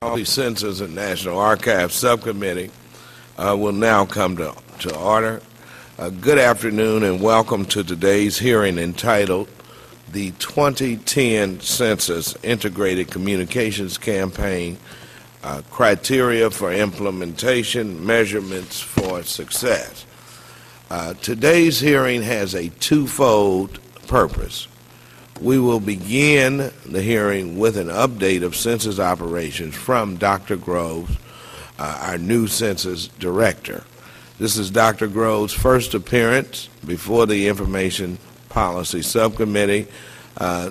The Census and National Archives Subcommittee will now come to order. Good afternoon and welcome to today's hearing entitled The 2010 Census Integrated Communications Campaign, Criteria for Implementation, Measurements for Success. Today's hearing has a twofold purpose. We will begin the hearing with an update of census operations from Dr. Groves, our new census director. This is Dr. Groves' first appearance before the Information Policy Subcommittee,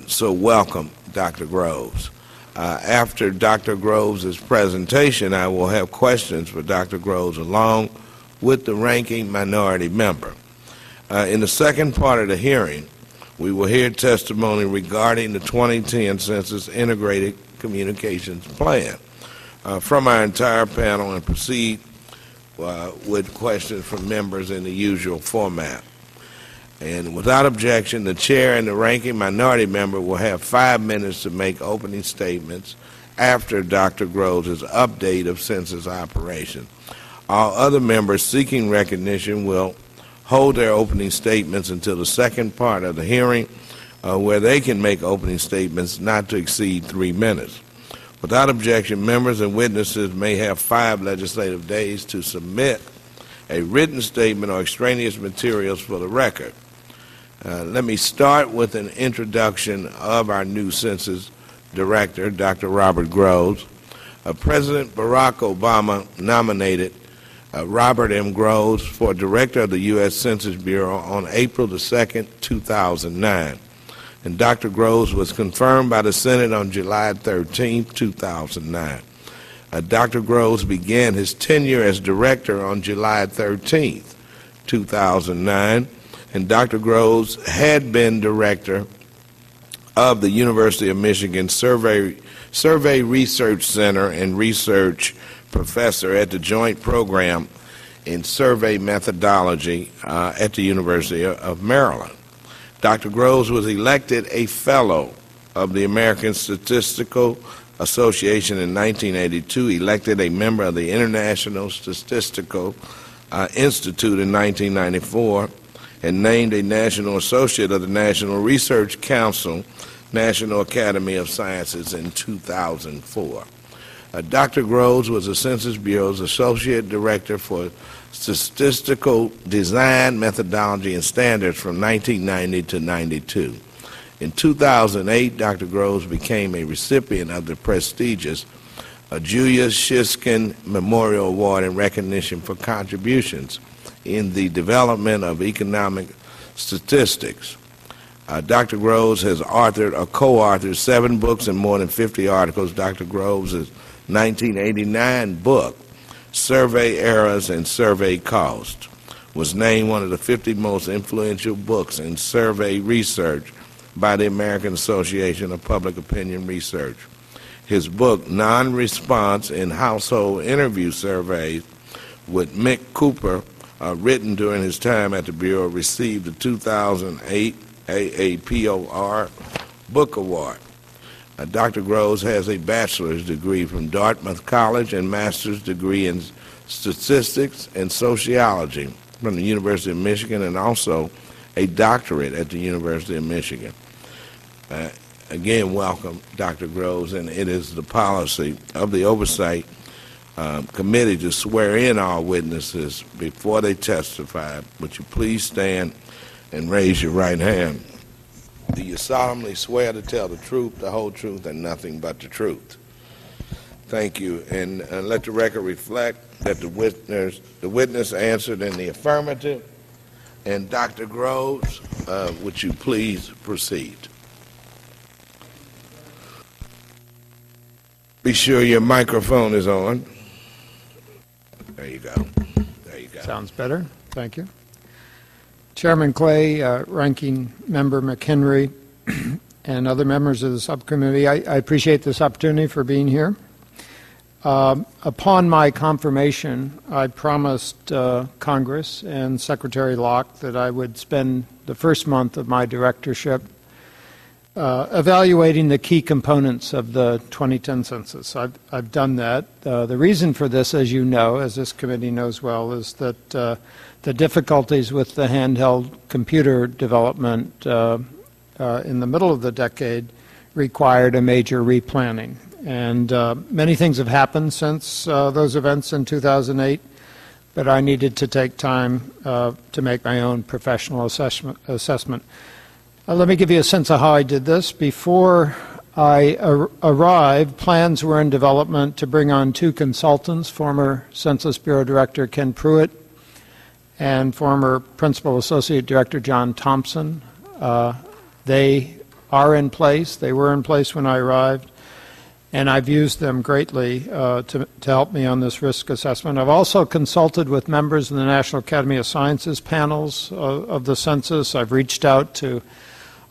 so welcome, Dr. Groves. After Dr. Groves' presentation, I will have questions for Dr. Groves along with the ranking minority member. In the second part of the hearing, we will hear testimony regarding the 2010 Census Integrated Communications Plan from our entire panel and proceed with questions from members in the usual format. And without objection, the chair and the ranking minority member will have 5 minutes to make opening statements after Dr. Groves' update of census operations. All other members seeking recognition will hold their opening statements until the second part of the hearing, where they can make opening statements not to exceed 3 minutes. Without objection, members and witnesses may have 5 legislative days to submit a written statement or extraneous materials for the record. Let me start with an introduction of our new census director, Dr. Robert Groves. President Barack Obama nominated Robert M. Groves for Director of the U.S. Census Bureau on April the 2nd, 2009. And Dr. Groves was confirmed by the Senate on July 13, 2009. Dr. Groves began his tenure as Director on July 13, 2009, and Dr. Groves had been Director of the University of Michigan Survey Research Center and Research Professor at the Joint Program in Survey Methodology at the University of Maryland. Dr. Groves was elected a Fellow of the American Statistical Association in 1982, elected a member of the International Statistical Institute in 1994, and named a National Associate of the National Research Council, National Academy of Sciences in 2004. Dr. Groves was the Census Bureau's Associate Director for Statistical Design, Methodology, and Standards from 1990 to 92. In 2008, Dr. Groves became a recipient of the prestigious Julius Shiskin Memorial Award in recognition for contributions in the development of economic statistics. Dr. Groves has authored or co-authored 7 books and more than 50 articles. Dr. Groves' 1989 book, Survey Errors and Survey Cost, was named one of the 50 most influential books in survey research by the American Association of Public Opinion Research. His book, Non-Response in Household Interview Surveys with Mick Cooper, written during his time at the Bureau, received the 2008 AAPOR Book Award. Dr. Groves has a bachelor's degree from Dartmouth College and master's degree in statistics and sociology from the University of Michigan, and also a doctorate at the University of Michigan. Again, welcome, Dr. Groves, and it is the policy of the Oversight Committee to swear in all witnesses before they testify. Would you please stand and raise your right hand? Do you solemnly swear to tell the truth, the whole truth, and nothing but the truth? Thank you. And let the record reflect that the witness answered in the affirmative. And Dr. Groves, would you please proceed? Be sure your microphone is on. There you go. There you go. Sounds better. Thank you. Chairman Clay, Ranking Member McHenry, and other members of the subcommittee, I appreciate this opportunity for being here. Upon my confirmation, I promised Congress and Secretary Locke that I would spend the first month of my directorship evaluating the key components of the 2010 census. I've done that. The reason for this, as you know, as this committee knows well, is that the difficulties with the handheld computer development in the middle of the decade required a major replanning. And many things have happened since those events in 2008, but I needed to take time to make my own professional assessment. Let me give you a sense of how I did this. Before I arrived, plans were in development to bring on two consultants, former Census Bureau Director Ken Pruitt and former Principal Associate Director John Thompson. They are in place. They were in place when I arrived, and I've used them greatly to help me on this risk assessment. I've also consulted with members of the National Academy of Sciences panels of the census. I've reached out to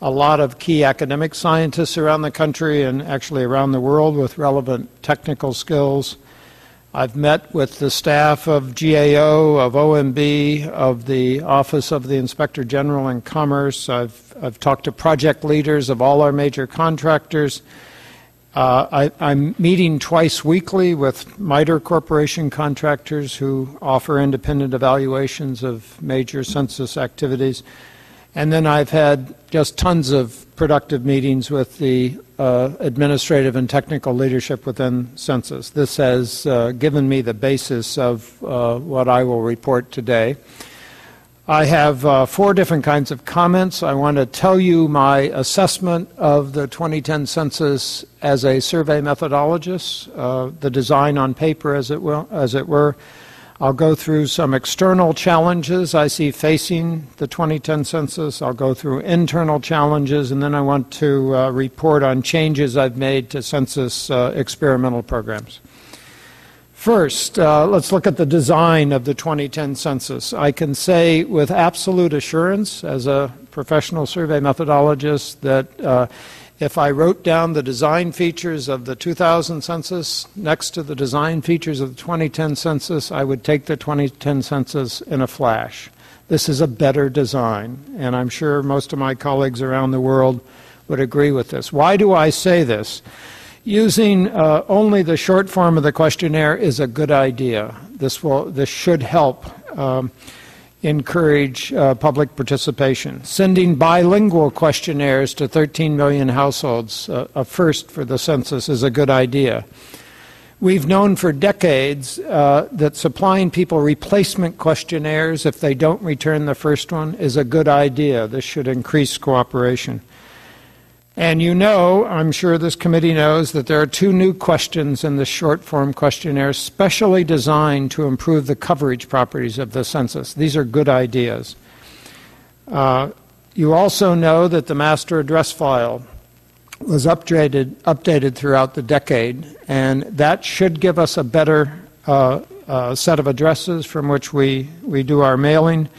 a lot of key academic scientists around the country and actually around the world with relevant technical skills. I've met with the staff of GAO, of OMB, of the Office of the Inspector General in Commerce. I've talked to project leaders of all our major contractors. I'm meeting twice weekly with MITRE Corporation contractors who offer independent evaluations of major census activities. And then I've had just tons of productive meetings with the administrative and technical leadership within Census. This has given me the basis of what I will report today. I have 4 different kinds of comments. I want to tell you my assessment of the 2010 census as a survey methodologist, the design on paper as it were. I'll go through some external challenges I see facing the 2010 census. I'll go through internal challenges, and then I want to report on changes I've made to census experimental programs. First, let's look at the design of the 2010 census. I can say with absolute assurance as a professional survey methodologist that if I wrote down the design features of the 2000 census next to the design features of the 2010 census, I would take the 2010 census in a flash. This is a better design, and I'm sure most of my colleagues around the world would agree with this. Why do I say this? Using only the short form of the questionnaire is a good idea. This should help encourage public participation. Sending bilingual questionnaires to 13 million households, a first for the census, is a good idea. We've known for decades that supplying people replacement questionnaires if they don't return the first one is a good idea. This should increase cooperation. And you know, I'm sure this committee knows, that there are 2 new questions in the short form questionnaire specially designed to improve the coverage properties of the census. These are good ideas. You also know that the master address file was updated throughout the decade, and that should give us a better set of addresses from which we do our mailing.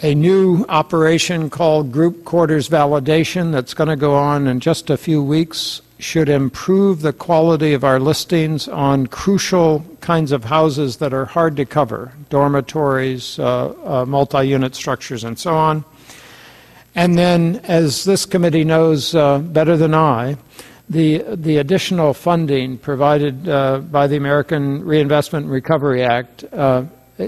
A new operation called Group Quarters Validation that's going to go on in just a few weeks should improve the quality of our listings on crucial kinds of houses that are hard to cover, dormitories, multi-unit structures, and so on. And then, as this committee knows better than I, the additional funding provided by the American Reinvestment and Recovery Act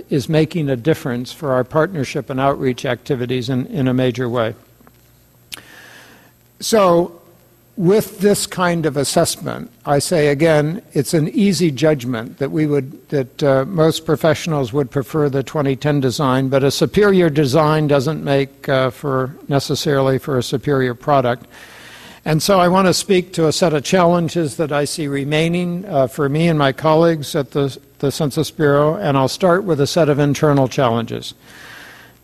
is making a difference for our partnership and outreach activities in a major way. So with this kind of assessment, I say again, it's an easy judgment that most professionals would prefer the 2010 design, but a superior design doesn't make necessarily for a superior product. And so I want to speak to a set of challenges that I see remaining for me and my colleagues at the Census Bureau, and I'll start with a set of internal challenges.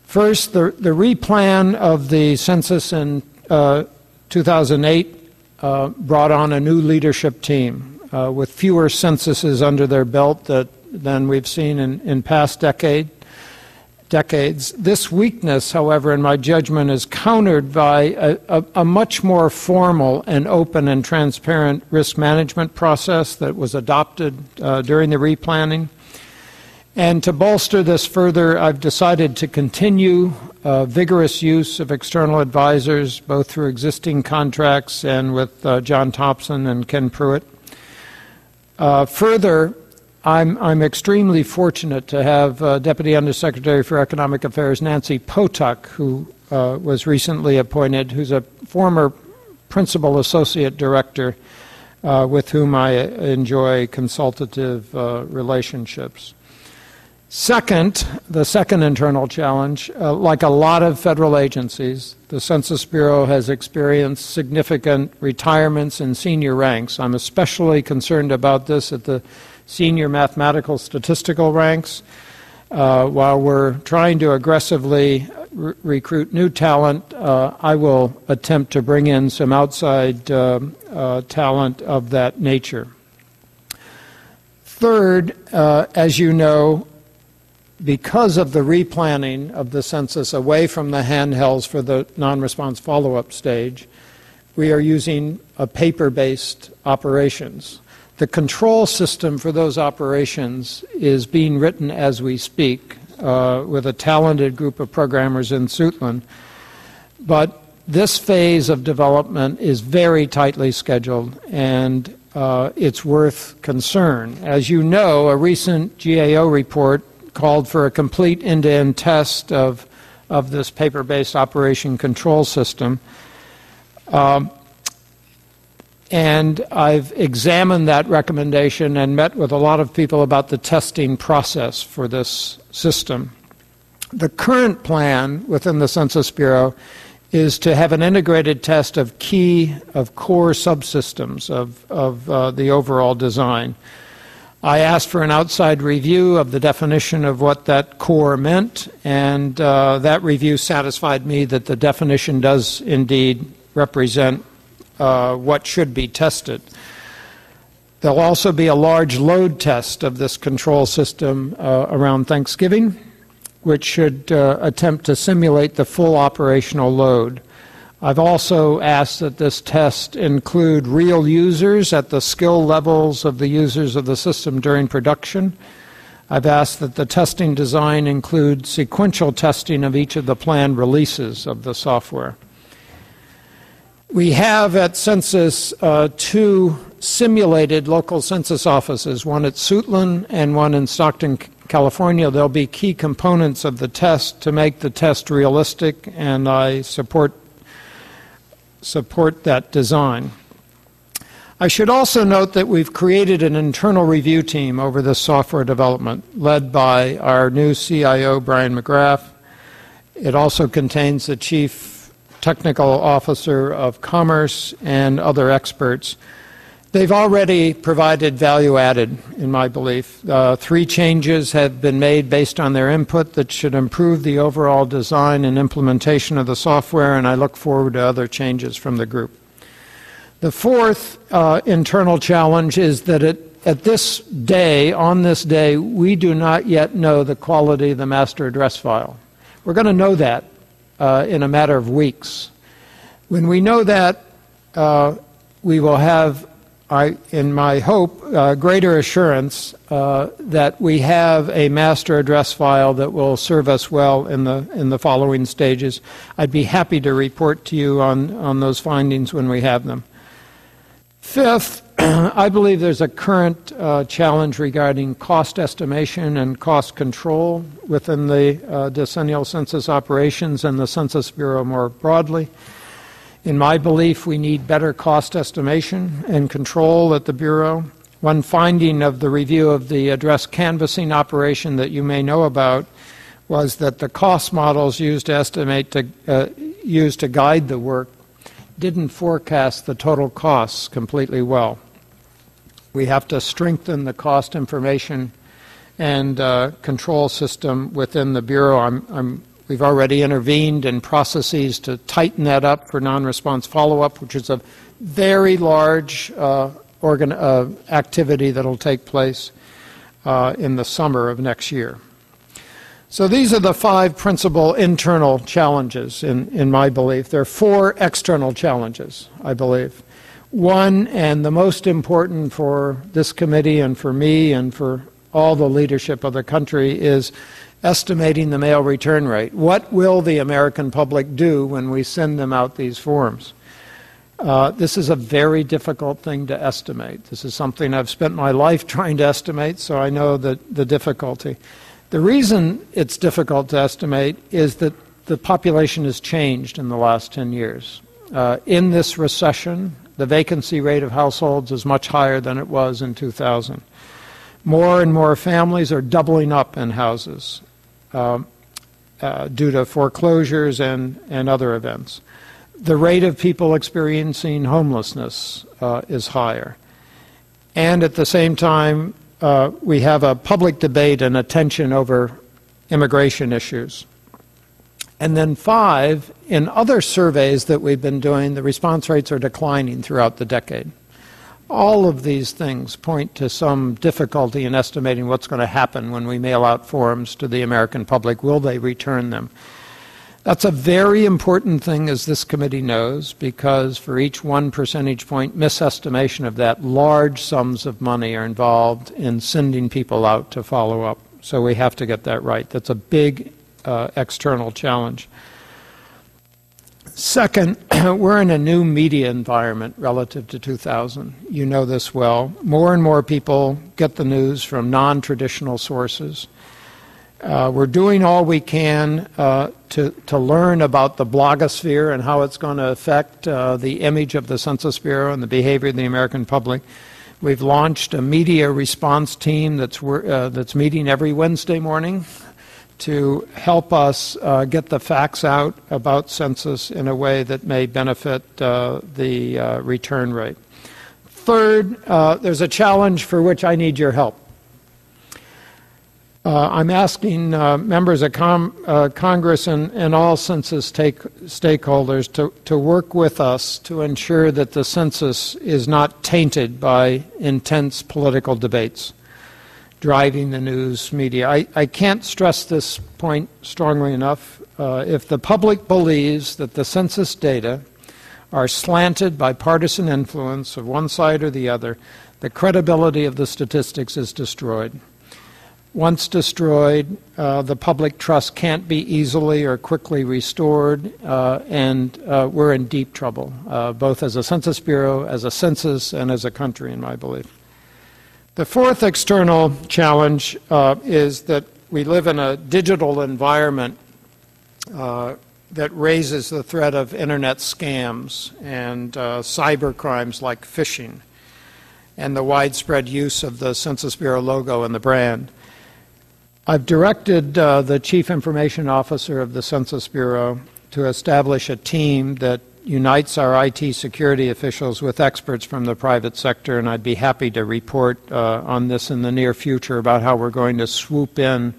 First, the replan of the census in 2008 brought on a new leadership team with fewer censuses under their belt than we've seen in past decades. This weakness, however, in my judgment, is countered by a much more formal and open and transparent risk management process that was adopted during the replanning. And to bolster this further, I've decided to continue vigorous use of external advisors, both through existing contracts and with John Thompson and Ken Pruitt. Further, I'm extremely fortunate to have Deputy Undersecretary for Economic Affairs Nancy Potuck, who was recently appointed, who's a former Principal Associate Director with whom I enjoy consultative relationships. Second, the second internal challenge, like a lot of federal agencies, the Census Bureau has experienced significant retirements in senior ranks. I'm especially concerned about this at the senior mathematical statistical ranks. While we're trying to aggressively recruit new talent, I will attempt to bring in some outside talent of that nature. Third, as you know, because of the replanning of the census away from the handhelds for the non-response follow-up stage, we are using a paper-based operations. The control system for those operations is being written as we speak with a talented group of programmers in Suitland. But this phase of development is very tightly scheduled, and it's worth concern. As you know, a recent GAO report called for a complete end-to-end test of this paper-based operation control system. And I've examined that recommendation and met with a lot of people about the testing process for this system. The current plan within the Census Bureau is to have an integrated test of core subsystems of the overall design. I asked for an outside review of the definition of what that core meant, and that review satisfied me that the definition does indeed represent what should be tested. There'll also be a large load test of this control system around Thanksgiving, which should attempt to simulate the full operational load. I've also asked that this test include real users at the skill levels of the users of the system during production. I've asked that the testing design include sequential testing of each of the planned releases of the software. We have at Census two simulated local census offices, one at Suitland and one in Stockton, California. There'll be key components of the test to make the test realistic, and I support that design. I should also note that we've created an internal review team over this software development, led by our new CIO, Brian McGrath. It also contains the Chief Technical Officer of Commerce and other experts. They've already provided value added, in my belief. 3 changes have been made based on their input that should improve the overall design and implementation of the software, and I look forward to other changes from the group. The fourth internal challenge is that at this day, on this day, we do not yet know the quality of the master address file. We're going to know that in a matter of weeks. When we know that, we will have, in my hope, greater assurance that we have a master address file that will serve us well in the following stages. I'd be happy to report to you on those findings when we have them. Fifth, I believe there's a current challenge regarding cost estimation and cost control within the decennial census operations and the Census Bureau more broadly. In my belief, we need better cost estimation and control at the Bureau. One finding of the review of the address canvassing operation that you may know about was that the cost models used to guide the work didn't forecast the total costs completely well. We have to strengthen the cost information and control system within the Bureau. We've already intervened in processes to tighten that up for non-response follow-up, which is a very large activity that will take place in the summer of next year. So these are the 5 principal internal challenges in my belief. There are 4 external challenges, I believe. One, and the most important for this committee and for me and for all the leadership of the country is estimating the mail return rate. What will the American public do when we send them out these forms? This is a very difficult thing to estimate. This is something I've spent my life trying to estimate, so I know the difficulty. The reason it's difficult to estimate is that the population has changed in the last 10 years. In this recession, the vacancy rate of households is much higher than it was in 2000. More and more families are doubling up in houses due to foreclosures and other events. The rate of people experiencing homelessness is higher. And at the same time, we have a public debate and attention over immigration issues. And then 5, in other surveys that we've been doing, the response rates are declining throughout the decade. All of these things point to some difficulty in estimating what's going to happen when we mail out forms to the American public. Will they return them? That's a very important thing, as this committee knows, because for each 1 percentage point misestimation of that, large sums of money are involved in sending people out to follow up. So we have to get that right. That's a big external challenge. Second, we're in a new media environment relative to 2000. You know this well. More and more people get the news from non-traditional sources. We're doing all we can to learn about the blogosphere and how it's going to affect the image of the Census Bureau and the behavior of the American public. We've launched a media response team that's meeting every Wednesday morning to help us get the facts out about census in a way that may benefit the return rate. Third, there's a challenge for which I need your help. I'm asking members of Congress and all census stakeholders to work with us to ensure that the census is not tainted by intense political debates driving the news media. I can't stress this point strongly enough. If the public believes that the census data are slanted by partisan influence of one side or the other, the credibility of the statistics is destroyed. Once destroyed, the public trust can't be easily or quickly restored, and we're in deep trouble, both as a Census Bureau, as a census, and as a country, in my belief. The fourth external challenge is that we live in a digital environment that raises the threat of internet scams and cyber crimes like phishing and the widespread use of the Census Bureau logo and the brand. I've directed the Chief Information Officer of the Census Bureau to establish a team that unites our IT security officials with experts from the private sector, and I'd be happy to report on this in the near future about how we're going to swoop in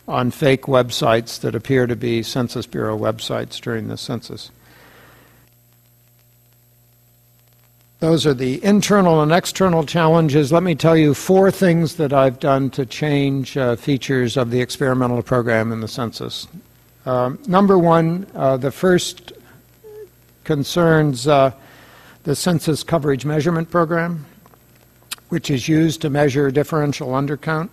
on fake websites that appear to be Census Bureau websites during the census. Those are the internal and external challenges. Let me tell you 4 things that I've done to change features of the experimental program in the census. Number 1, the first concerns the Census Coverage Measurement Program, which is used to measure differential undercount.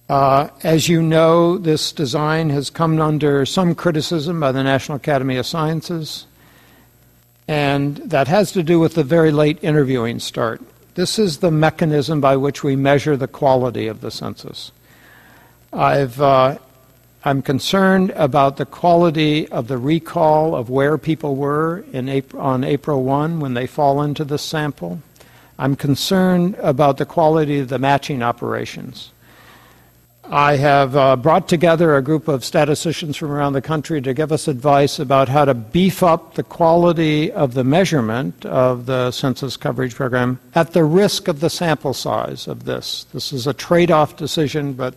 As you know, this design has come under some criticism by the National Academy of Sciences, and that has to do with the very late interviewing start. This is the mechanism by which we measure the quality of the census. I'm concerned about the quality of the recall of where people were on April 1 when they fall into the sample. I'm concerned about the quality of the matching operations. I have brought together a group of statisticians from around the country to give us advice about how to beef up the quality of the measurement of the census coverage program at the risk of the sample size of this. This is a trade-off decision, but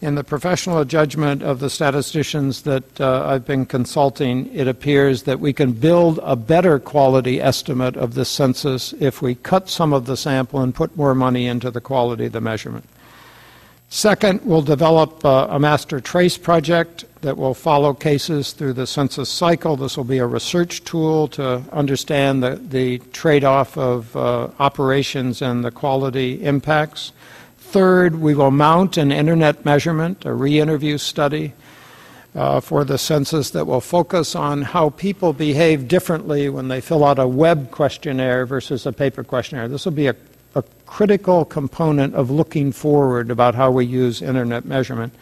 in the professional judgment of the statisticians that I've been consulting, it appears that we can build a better quality estimate of the census if we cut some of the sample and put more money into the quality of the measurement. Second, we'll develop a master trace project that will follow cases through the census cycle. This will be a research tool to understand the trade-off of operations and the quality impacts. Third, we will mount an internet measurement, a re-interview study for the census that will focus on how people behave differently when they fill out a web questionnaire versus a paper questionnaire. This will be a critical component of looking forward about how we use internet measurement.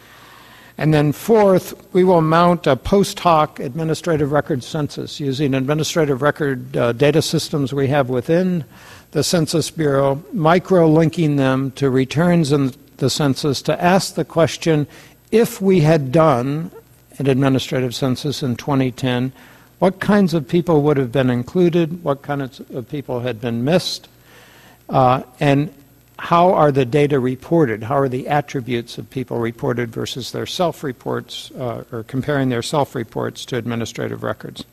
And then fourth, we will mount a post hoc administrative record census using administrative record data systems we have within the Census Bureau, micro-linking them to returns in the census to ask the question, if we had done an administrative census in 2010, what kinds of people would have been included, what kinds of people had been missed, and how are the data reported? How are the attributes of people reported versus their self-reports, or comparing their self-reports to administrative records?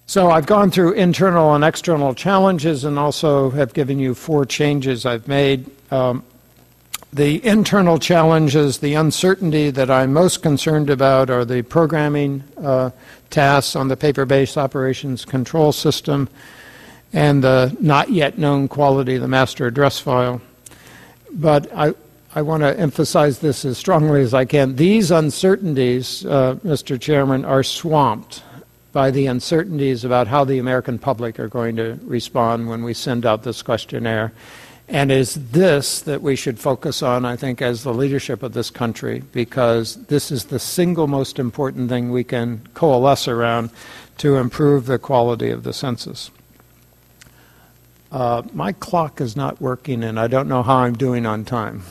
So I've gone through internal and external challenges and also have given you 4 changes I've made. The internal challenges, the uncertainty that I'm most concerned about are the programming tasks on the paper-based operations control system and the not yet known quality of the master address file. But I want to emphasize this as strongly as I can. These uncertainties, Mr. Chairman, are swamped by the uncertainties about how the American public are going to respond when we send out this questionnaire. And is this that we should focus on, I think, as the leadership of this country, because this is the single most important thing we can coalesce around to improve the quality of the census. My clock is not working, and I don't know how I'm doing on time.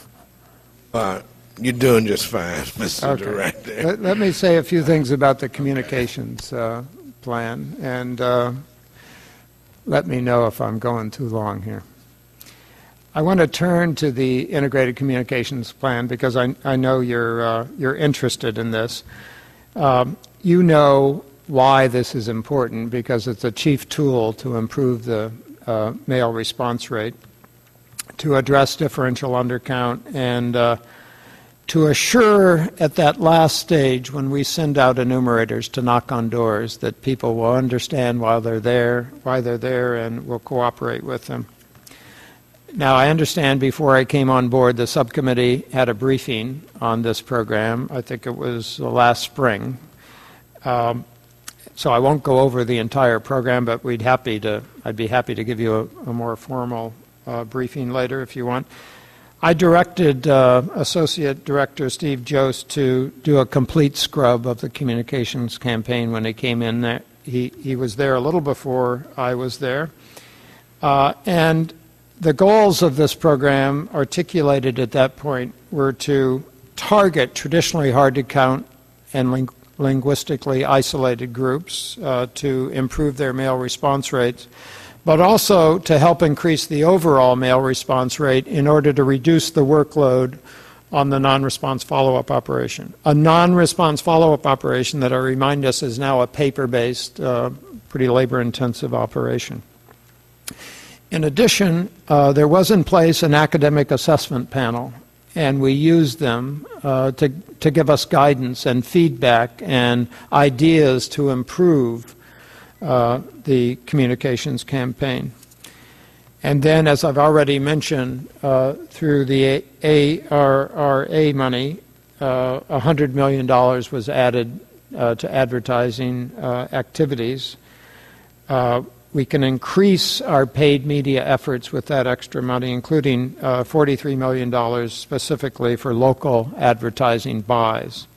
You're doing just fine, Mr. Director. Let me say a few things about the communications plan, and let me know if I'm going too long here. I want to turn to the integrated communications plan because I know you're interested in this. You know why this is important because it's a chief tool to improve the mail response rate, to address differential undercount, and to assure at that last stage when we send out enumerators to knock on doors that people will understand why they're there and will cooperate with them. Now, I understand before I came on board, the subcommittee had a briefing on this program. I think it was last spring. So I won't go over the entire program, but I'd be happy to give you a more formal briefing later if you want. I directed Associate Director Steve Jost to do a complete scrub of the communications campaign when he came in there. He was there a little before I was there. And the goals of this program articulated at that point were to target traditionally hard to count and linguistically isolated groups to improve their mail response rates, but also to help increase the overall mail response rate in order to reduce the workload on the non-response follow-up operation. A non-response follow-up operation that I remind us is now a paper-based, pretty labor-intensive operation. In addition, there was in place an academic assessment panel, and we used them to give us guidance and feedback and ideas to improve the communications campaign. And then, as I've already mentioned, through the ARRA money, $100 million was added to advertising activities. We can increase our paid media efforts with that extra money, including $43 million specifically for local advertising buys.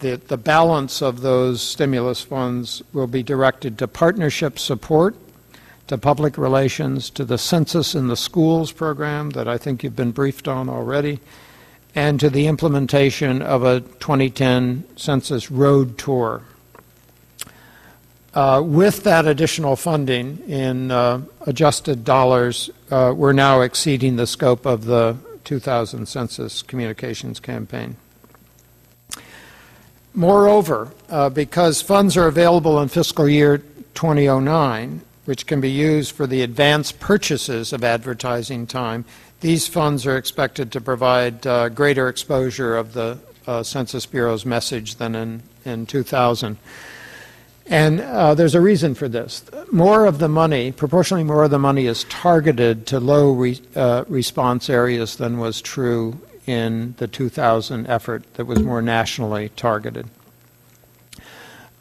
The balance of those stimulus funds will be directed to partnership support, to public relations, to the Census in the Schools program that I think you've been briefed on already, and to the implementation of a 2010 Census Road Tour. With that additional funding in adjusted dollars, we're now exceeding the scope of the 2000 Census Communications Campaign. Moreover, because funds are available in fiscal year 2009, which can be used for the advanced purchases of advertising time, these funds are expected to provide greater exposure of the Census Bureau's message than in 2000. And there's a reason for this. More of the money, proportionally more of the money, is targeted to low response areas than was true in the 2000 effort that was more nationally targeted.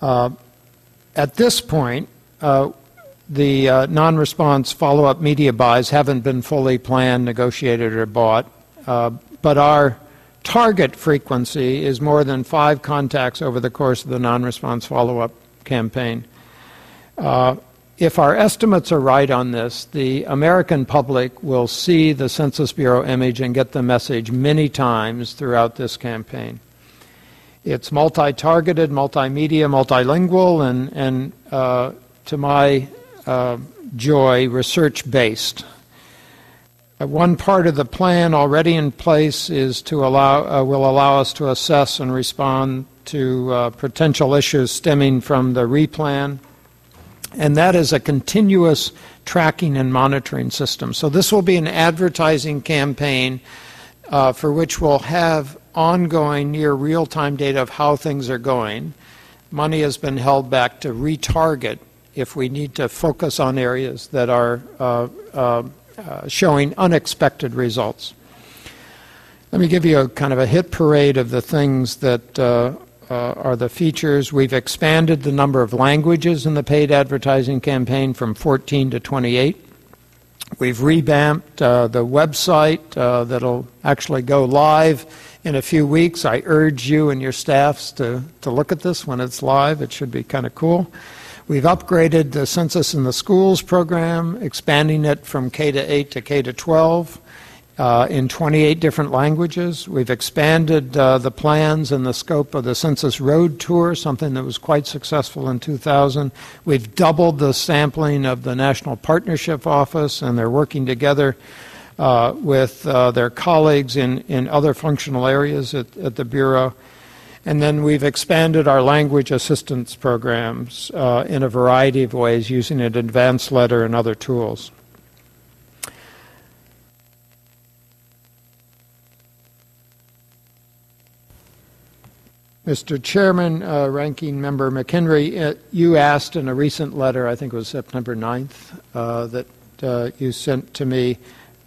At this point, the non-response follow-up media buys haven't been fully planned, negotiated, or bought, but our target frequency is more than 5 contacts over the course of the non-response follow-up campaign. If our estimates are right on this, the American public will see the Census Bureau image and get the message many times throughout this campaign. It's multi-targeted, multimedia, multilingual, and to my joy, research-based. One part of the plan already in place is to will allow us to assess and respond to potential issues stemming from the replan, and that is a continuous tracking and monitoring system. So this will be an advertising campaign for which we'll have ongoing, near real-time data of how things are going. Money has been held back to retarget if we need to focus on areas that are showing unexpected results. Let me give you a kind of a hit parade of the things that are the features. We've expanded the number of languages in the paid advertising campaign from 14 to 28. We've revamped the website that'll actually go live in a few weeks. I urge you and your staffs to look at this when it's live. It should be kind of cool. We've upgraded the Census in the Schools program, expanding it from K-8 to K-12 in 28 different languages. We've expanded the plans and the scope of the Census Road Tour, something that was quite successful in 2000. We've doubled the sampling of the National Partnership Office, and they're working together with their colleagues in other functional areas at the Bureau. And then we've expanded our language assistance programs in a variety of ways using an advanced letter and other tools. Mr. Chairman, Ranking Member McHenry, you asked in a recent letter, I think it was September 9th, that you sent to me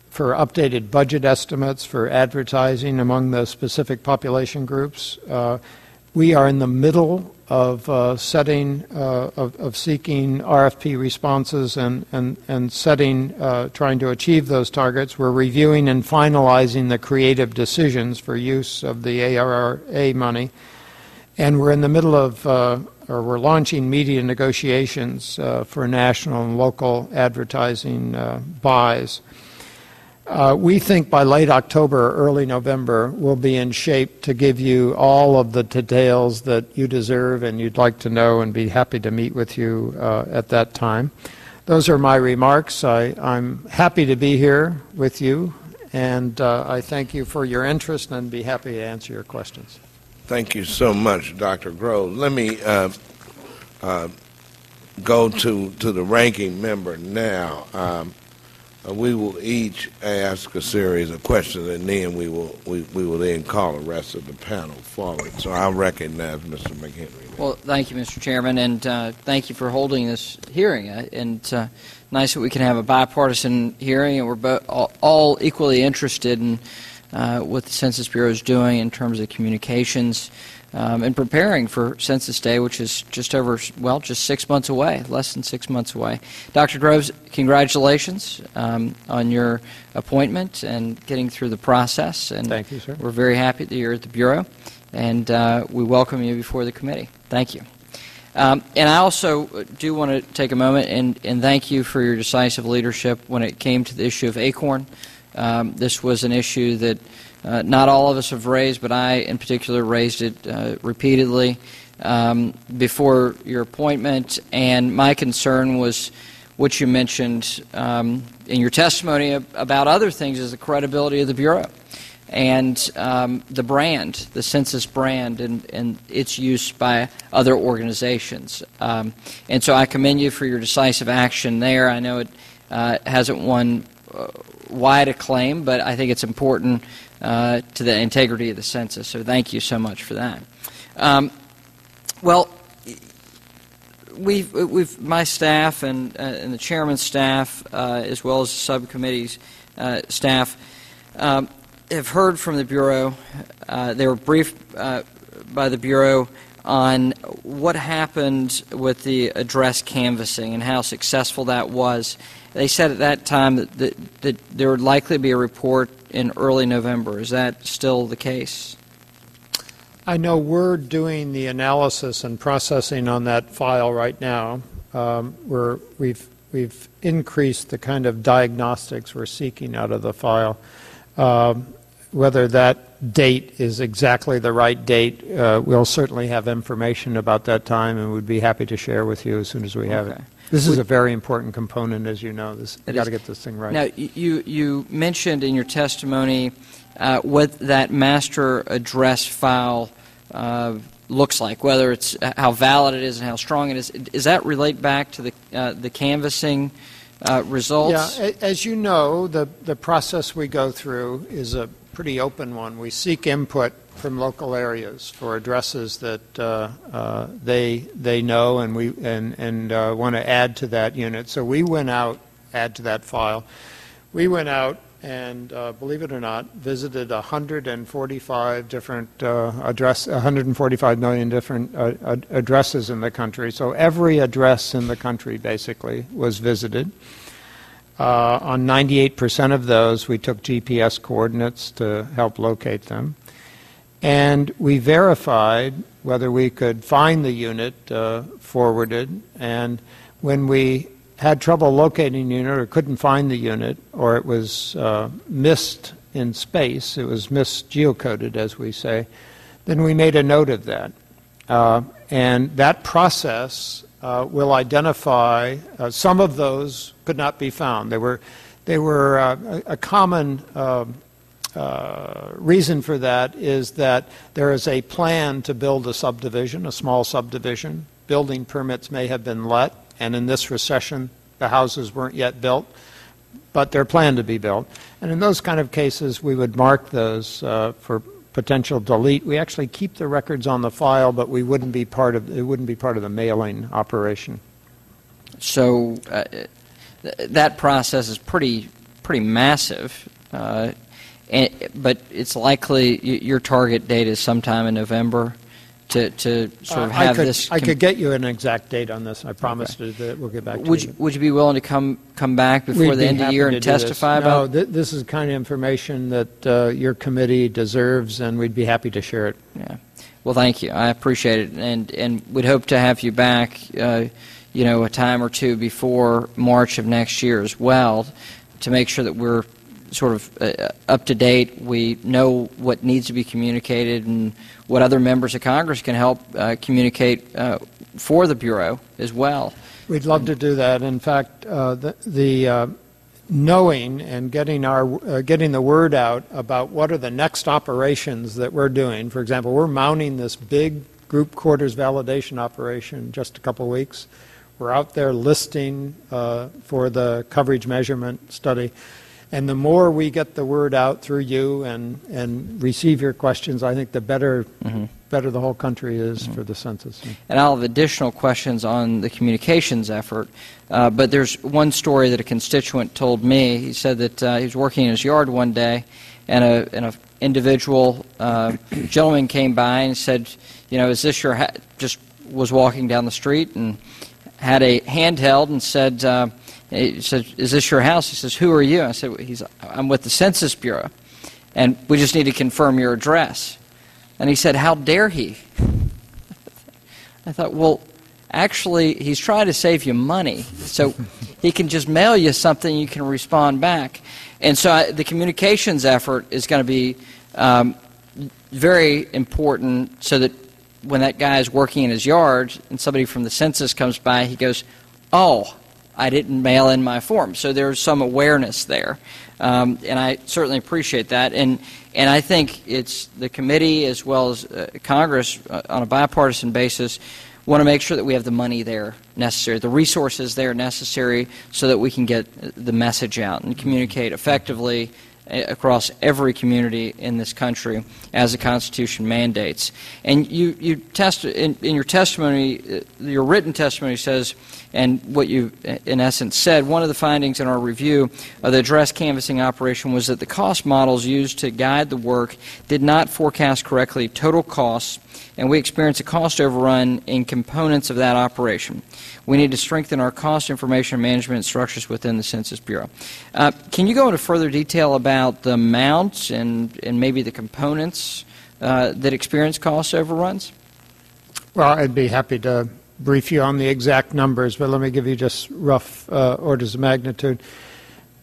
for updated budget estimates for advertising among the specific population groups. We are in the middle of seeking RFP responses and trying to achieve those targets. We're reviewing and finalizing the creative decisions for use of the ARRA money. And we're in the middle of, or we're launching media negotiations for national and local advertising buys. We think by late October or early November we'll be in shape to give you all of the details that you deserve and you'd like to know, and be happy to meet with you at that time. Those are my remarks. I'm happy to be here with you, and I thank you for your interest and be happy to answer your questions. Thank you so much, Dr. Grove. Let me go to the ranking member now. We will each ask a series of questions, and then we will then call the rest of the panel forward. So I'll recognize Mr. McHenry. Well, thank you, Mr. Chairman, and thank you for holding this hearing. And nice that we can have a bipartisan hearing, and we're all equally interested in what the Census Bureau is doing in terms of communications and preparing for Census Day, which is just 6 months away, less than 6 months away. Dr. Groves, congratulations on your appointment and getting through the process. And thank you, sir. We're very happy that you're at the Bureau, and we welcome you before the committee. Thank you. And I also do want to take a moment and thank you for your decisive leadership when it came to the issue of ACORN. This was an issue that not all of us have raised, but I in particular raised it repeatedly before your appointment, and my concern was what you mentioned in your testimony about other things, is the credibility of the Bureau and the brand, the Census brand, and its use by other organizations. And so I commend you for your decisive action there. I know it hasn't won wide acclaim, but I think it's important to the integrity of the census. So thank you so much for that. Well, my staff and the chairman's staff, as well as the subcommittee's staff, have heard from the Bureau. They were briefed by the Bureau on what happened with the address canvassing and how successful that was. They said at that time that there would likely be a report in early November. Is that still the case? I know we're doing the analysis and processing on that file right now. We've increased the kind of diagnostics we're seeking out of the file. Whether that date is exactly the right date, we'll certainly have information about that time, and we'd be happy to share with you as soon as we have it. This is a very important component, as you know. We've got to get this thing right. Now, you mentioned in your testimony what that master address file looks like, whether it's how valid it is and how strong it is. Does that relate back to the canvassing results? Yeah, as you know, the process we go through is a pretty open one. We seek input from local areas for addresses that they know and want to add to that unit. So we went out, add to that file. We went out and, believe it or not, visited 145 different 145 million different addresses in the country. So every address in the country basically was visited. On 98% of those, we took GPS coordinates to help locate them. And we verified whether we could find the unit forwarded. And when we had trouble locating the unit or couldn't find the unit, or it was missed in space, it was misgeocoded, as we say, then we made a note of that. And that process will identify some of those could not be found. They were a common reason for that is that there is a plan to build a subdivision, a small subdivision. Building permits may have been let, and in this recession the houses weren't yet built, but they're planned to be built. And in those kind of cases we would mark those for potential delete. We actually keep the records on the file, but it wouldn't be part of the mailing operation. So that process is pretty massive, but it's likely your target date is sometime in November to sort of have this. I could get you an exact date on this. I promised that we'll get back to you. Would you be willing to come back before the end of the year and testify about? No, this is the kind of information that your committee deserves, and we'd be happy to share it. Yeah. Well, thank you. I appreciate it, and we'd hope to have you back, a time or two before March of next year as well, to make sure that we're sort of up to date. We know what needs to be communicated and what other members of Congress can help communicate for the Bureau as well. We'd love to do that. In fact, the knowing and getting the word out about what are the next operations that we're doing. For example, we're mounting this big group quarters validation operation in just a couple weeks. We're out there listing for the coverage measurement study. And the more we get the word out through you and receive your questions, I think the better the whole country is for the census. And I'll have additional questions on the communications effort, but there's one story that a constituent told me. He said that he was working in his yard one day, and an individual gentleman came by and said, is this your just was walking down the street and had a handheld and said, he said, is this your house? He says, who are you? I said, I'm with the Census Bureau, and we just need to confirm your address. And he said, how dare he? I thought, well, actually, he's trying to save you money, so he can just mail you something, you can respond back. And so the communications effort is going to be very important, so that when that guy is working in his yard and somebody from the census comes by, he goes, oh, I didn't mail in my form. So there's some awareness there, and I certainly appreciate that. And I think it's the committee as well as Congress on a bipartisan basis want to make sure that we have the money there necessary, the resources there necessary, so that we can get the message out and communicate effectively across every community in this country, as the Constitution mandates. And in your testimony, your written testimony says, and what you in essence said, one of the findings in our review of the address canvassing operation was that the cost models used to guide the work did not forecast correctly total costs, and we experienced a cost overrun in components of that operation. We need to strengthen our cost information management structures within the Census Bureau. Can you go into further detail about the amounts and maybe the components that experience cost overruns? Well, I'd be happy to brief you on the exact numbers, but let me give you just rough orders of magnitude.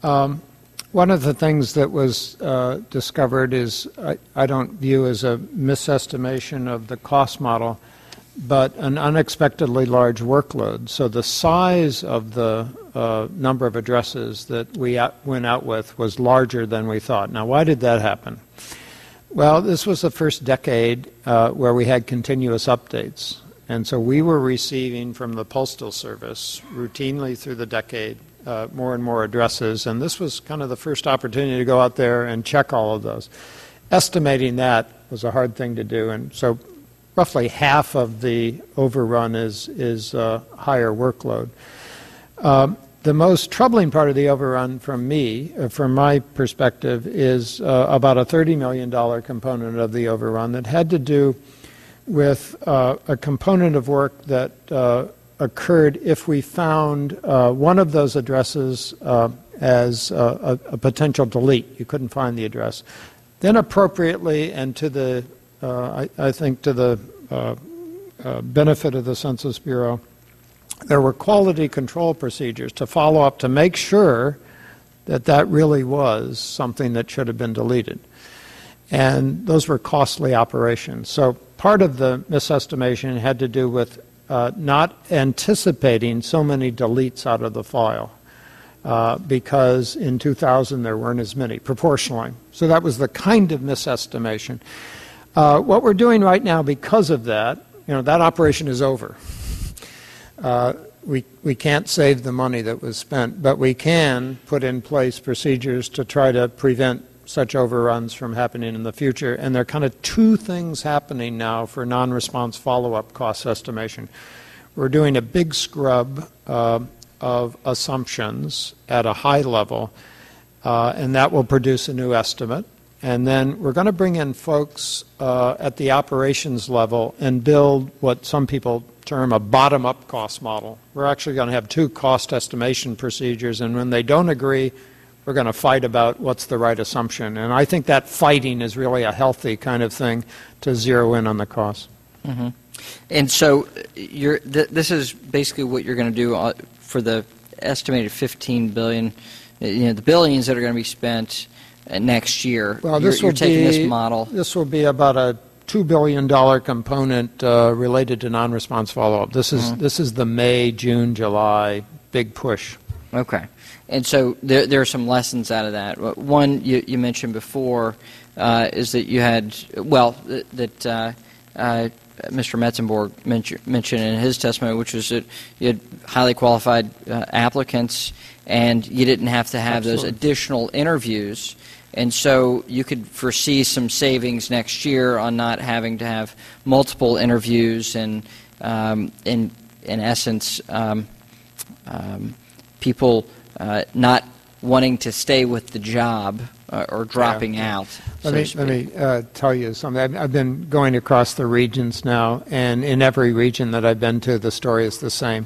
One of the things that was discovered is I don't view as a misestimation of the cost model, but an unexpectedly large workload. So the size of the number of addresses that we went out with was larger than we thought. Now, why did that happen? Well, this was the first decade where we had continuous updates. And so we were receiving from the Postal Service routinely through the decade more and more addresses, and this was kind of the first opportunity to go out there and check all of those. Estimating that was a hard thing to do, and so roughly half of the overrun is higher workload. The most troubling part of the overrun from my perspective, is about a $30 million component of the overrun that had to do with a component of work that occurred if we found one of those addresses as a potential delete. You couldn't find the address. Then appropriately, and to the, I think to the benefit of the Census Bureau, there were quality control procedures to follow up to make sure that that really was something that should have been deleted. And those were costly operations. So part of the misestimation had to do with not anticipating so many deletes out of the file because in 2000 there weren't as many, proportionally. So that was the kind of misestimation. What we're doing right now because of that, that operation is over. We can't save the money that was spent, but we can put in place procedures to try to prevent such overruns from happening in the future. And there are kind of two things happening now for non-response follow-up cost estimation. We're doing a big scrub of assumptions at a high level, and that will produce a new estimate. And then we're going to bring in folks at the operations level and build what some people term a bottom-up cost model. We're actually going to have two cost estimation procedures, and when they don't agree, we're going to fight about what's the right assumption. And I think that fighting is really a healthy kind of thing to zero in on the cost. Mm-hmm. And so this is basically what you're going to do for the estimated $15 billion, the billions that are going to be spent next year. Well, you're taking this model. This will be about a $2 billion component related to non-response follow-up. This is the May, June, July big push. Okay. And so there are some lessons out of that. One you mentioned before is that you had, that Mr. Metzenborg mentioned in his testimony, which was that you had highly qualified applicants and you didn't have to have those additional interviews. And so you could foresee some savings next year on not having to have multiple interviews and, in essence, people not wanting to stay with the job or dropping out. Let me tell you something. I've been going across the regions now, and in every region that I've been to, the story is the same.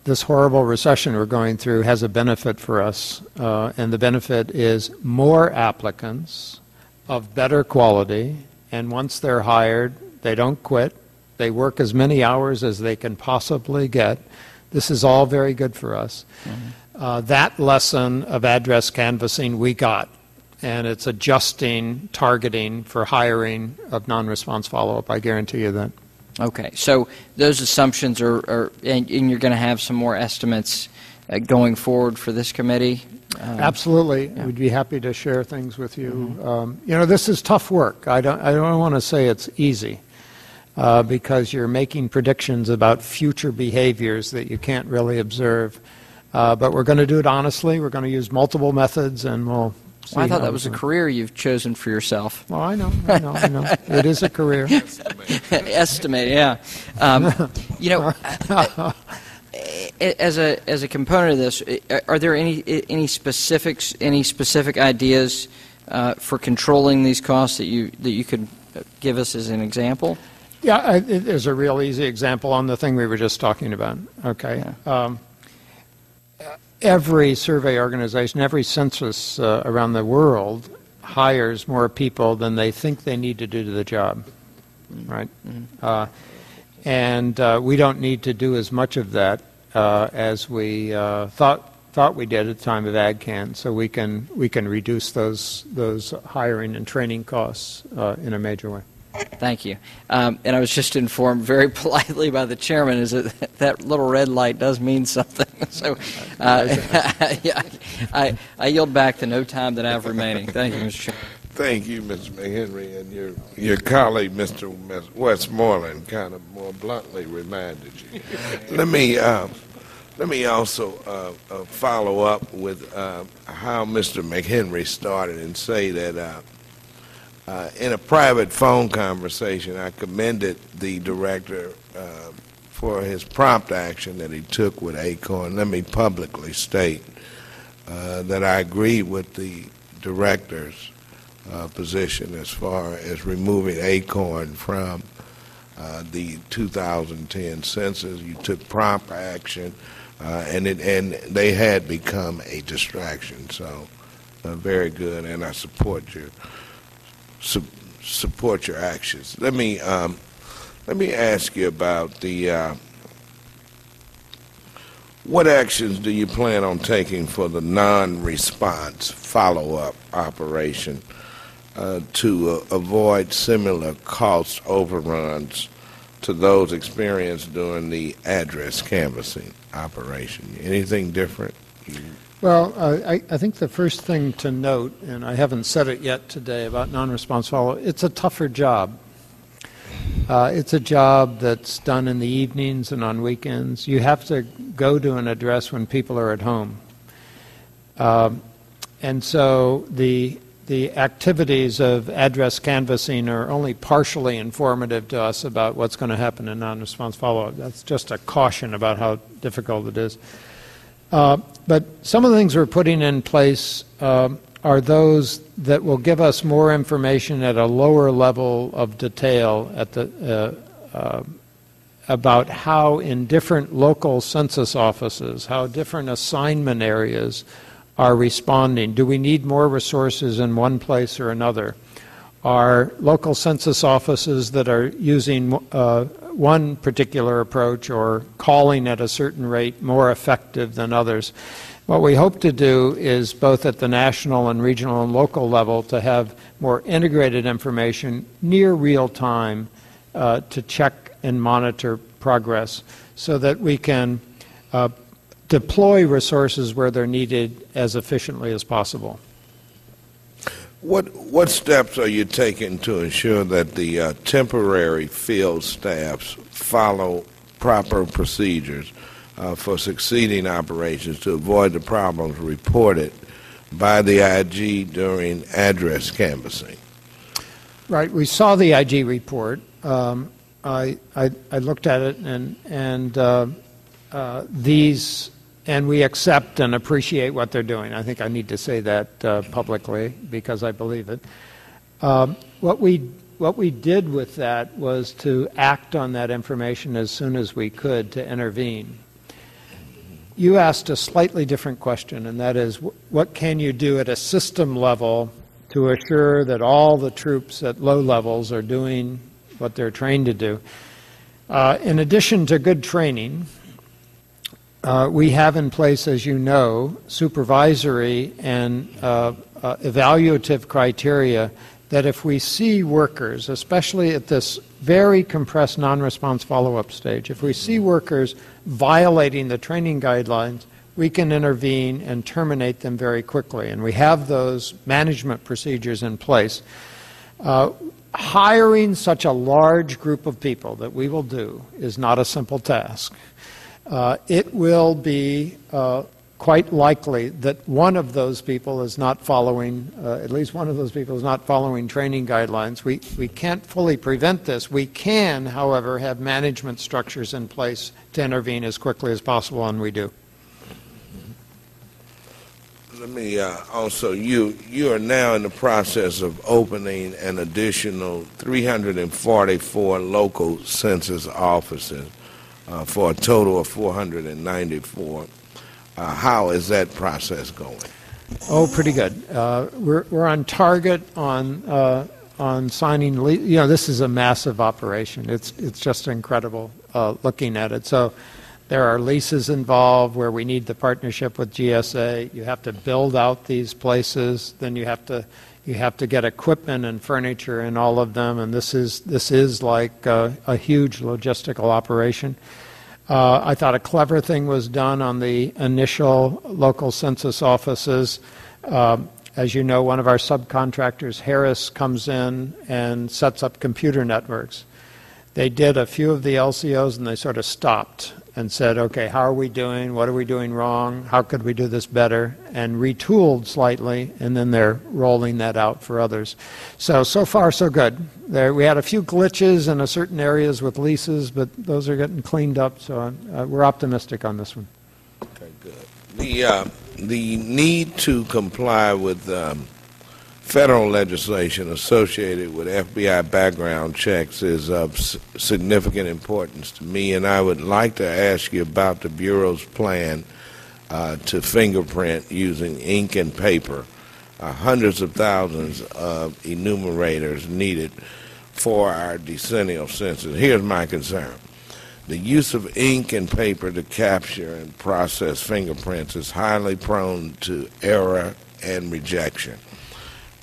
This horrible recession we're going through has a benefit for us, and the benefit is more applicants of better quality, and once they're hired, they don't quit. They work as many hours as they can possibly get. This is all very good for us. Mm-hmm. That lesson of address canvassing we got, and it's adjusting targeting for hiring of non-response follow-up. I guarantee you that. Okay, so those assumptions are and you're going to have some more estimates going forward for this committee? Absolutely. Yeah. We'd be happy to share things with you. Mm-hmm. This is tough work. I don't want to say it's easy. Because you're making predictions about future behaviors that you can't really observe. But we're going to do it honestly. We're going to use multiple methods, and we'll Well, I thought that how was a it's career you've chosen for yourself. Well, I know. It is a career. Estimate, yeah. As a component of this, are there any specific ideas for controlling these costs that you could give us as an example? Yeah, there's a real easy example on the thing we were just talking about. Okay. Yeah. Every survey organization, every census around the world hires more people than they think they need to do the job, right? Mm-hmm. And we don't need to do as much of that as we thought we did at the time of AgCan, so we can reduce those hiring and training costs in a major way. Thank you. And I was just informed very politely by the chairman is that little red light does mean something. So yeah, I yield back the no time that I have remaining. Thank you, Mr. Chairman. Thank you, Mr. McHenry, and your colleague, Mr. Westmoreland, kind of more bluntly reminded you. Let me also follow up with how Mr. McHenry started and say that in a private phone conversation, I commended the director for his prompt action that he took with ACORN. Let me publicly state that I agree with the director's position as far as removing ACORN from the 2010 census. You took prompt action, and they had become a distraction. So, very good, and I support your actions. Let me ask you about the what actions do you plan on taking for the non-response follow-up operation to avoid similar cost overruns to those experienced during the address canvassing operation? Anything different? Well, I think the first thing to note, and I haven't said it yet today about non-response follow-up, it's a tougher job. It's a job that's done in the evenings and on weekends. You have to go to an address when people are at home. And so the activities of address canvassing are only partially informative to us about what's going to happen in non-response follow-up. That's just a caution about how difficult it is. But some of the things we're putting in place are those that will give us more information at a lower level of detail at the, about how in different local census offices, how different assignment areas are responding. Do we need more resources in one place or another? Are local census offices that are using one particular approach or calling at a certain rate more effective than others? What we hope to do is both at the national and regional and local level to have more integrated information near real time to check and monitor progress so that we can deploy resources where they're needed as efficiently as possible. What steps are you taking to ensure that the temporary field staffs follow proper procedures for succeeding operations to avoid the problems reported by the IG during address canvassing? Right. We saw the IG report. I looked at it, and we accept and appreciate what they're doing. I think I need to say that publicly because I believe it. What we did with that was to act on that information as soon as we could to intervene. You asked a slightly different question, and that is, what can you do at a system level to assure that all the troops at low levels are doing what they're trained to do? In addition to good training, we have in place, as you know, supervisory and evaluative criteria that if we see workers, especially at this very compressed non-response follow-up stage, if we see workers violating the training guidelines, we can intervene and terminate them very quickly. And we have those management procedures in place. Hiring such a large group of people that we will do is not a simple task. It will be quite likely that one of those people is not following, at least one of those people is not following training guidelines. We can't fully prevent this. We can, however, have management structures in place to intervene as quickly as possible, and we do. Let me also, you are now in the process of opening an additional 344 local census offices for a total of 494. How is that process going? Oh, pretty good. We're on target on signing. This is a massive operation. It's just incredible looking at it. So there are leases involved where we need the partnership with GSA. You have to build out these places. Then you have to get equipment and furniture in all of them. And this is like a huge logistical operation. I thought a clever thing was done on the initial local census offices. As you know, one of our subcontractors, Harris, comes in and sets up computer networks. They did a few of the LCOs and they sort of stopped and said, okay, how are we doing? What are we doing wrong? How could we do this better? And retooled slightly, and then they're rolling that out for others. So far, so good. We had a few glitches in certain areas with leases, but those are getting cleaned up, so we're optimistic on this one. Okay, good. The need to comply with federal legislation associated with FBI background checks is of significant importance to me, and I would like to ask you about the Bureau's plan to fingerprint using ink and paper. Hundreds of thousands of enumerators needed for our decennial census. Here's my concern. The use of ink and paper to capture and process fingerprints is highly prone to error and rejection.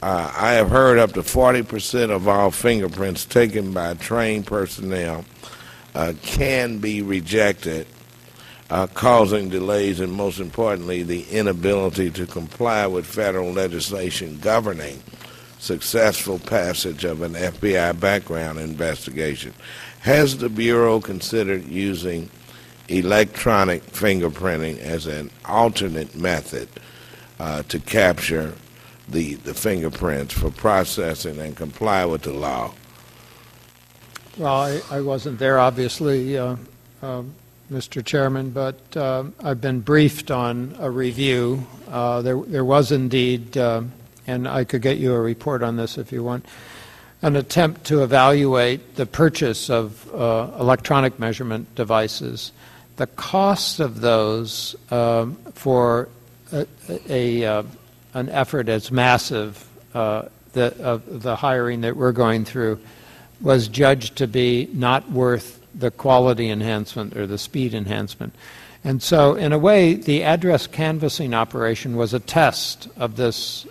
I have heard up to 40% of all fingerprints taken by trained personnel can be rejected, causing delays and, most importantly, the inability to comply with federal legislation governing successful passage of an FBI background investigation. Has the Bureau considered using electronic fingerprinting as an alternate method to capture the fingerprints for processing and comply with the law? Well, I wasn't there, obviously, Mr. Chairman, but I've been briefed on a review. There was indeed, and I could get you a report on this if you want, an attempt to evaluate the purchase of electronic measurement devices. The cost of those for an effort as massive of the hiring that we're going through was judged to be not worth the quality enhancement or the speed enhancement. And so, in a way, the address canvassing operation was a test of this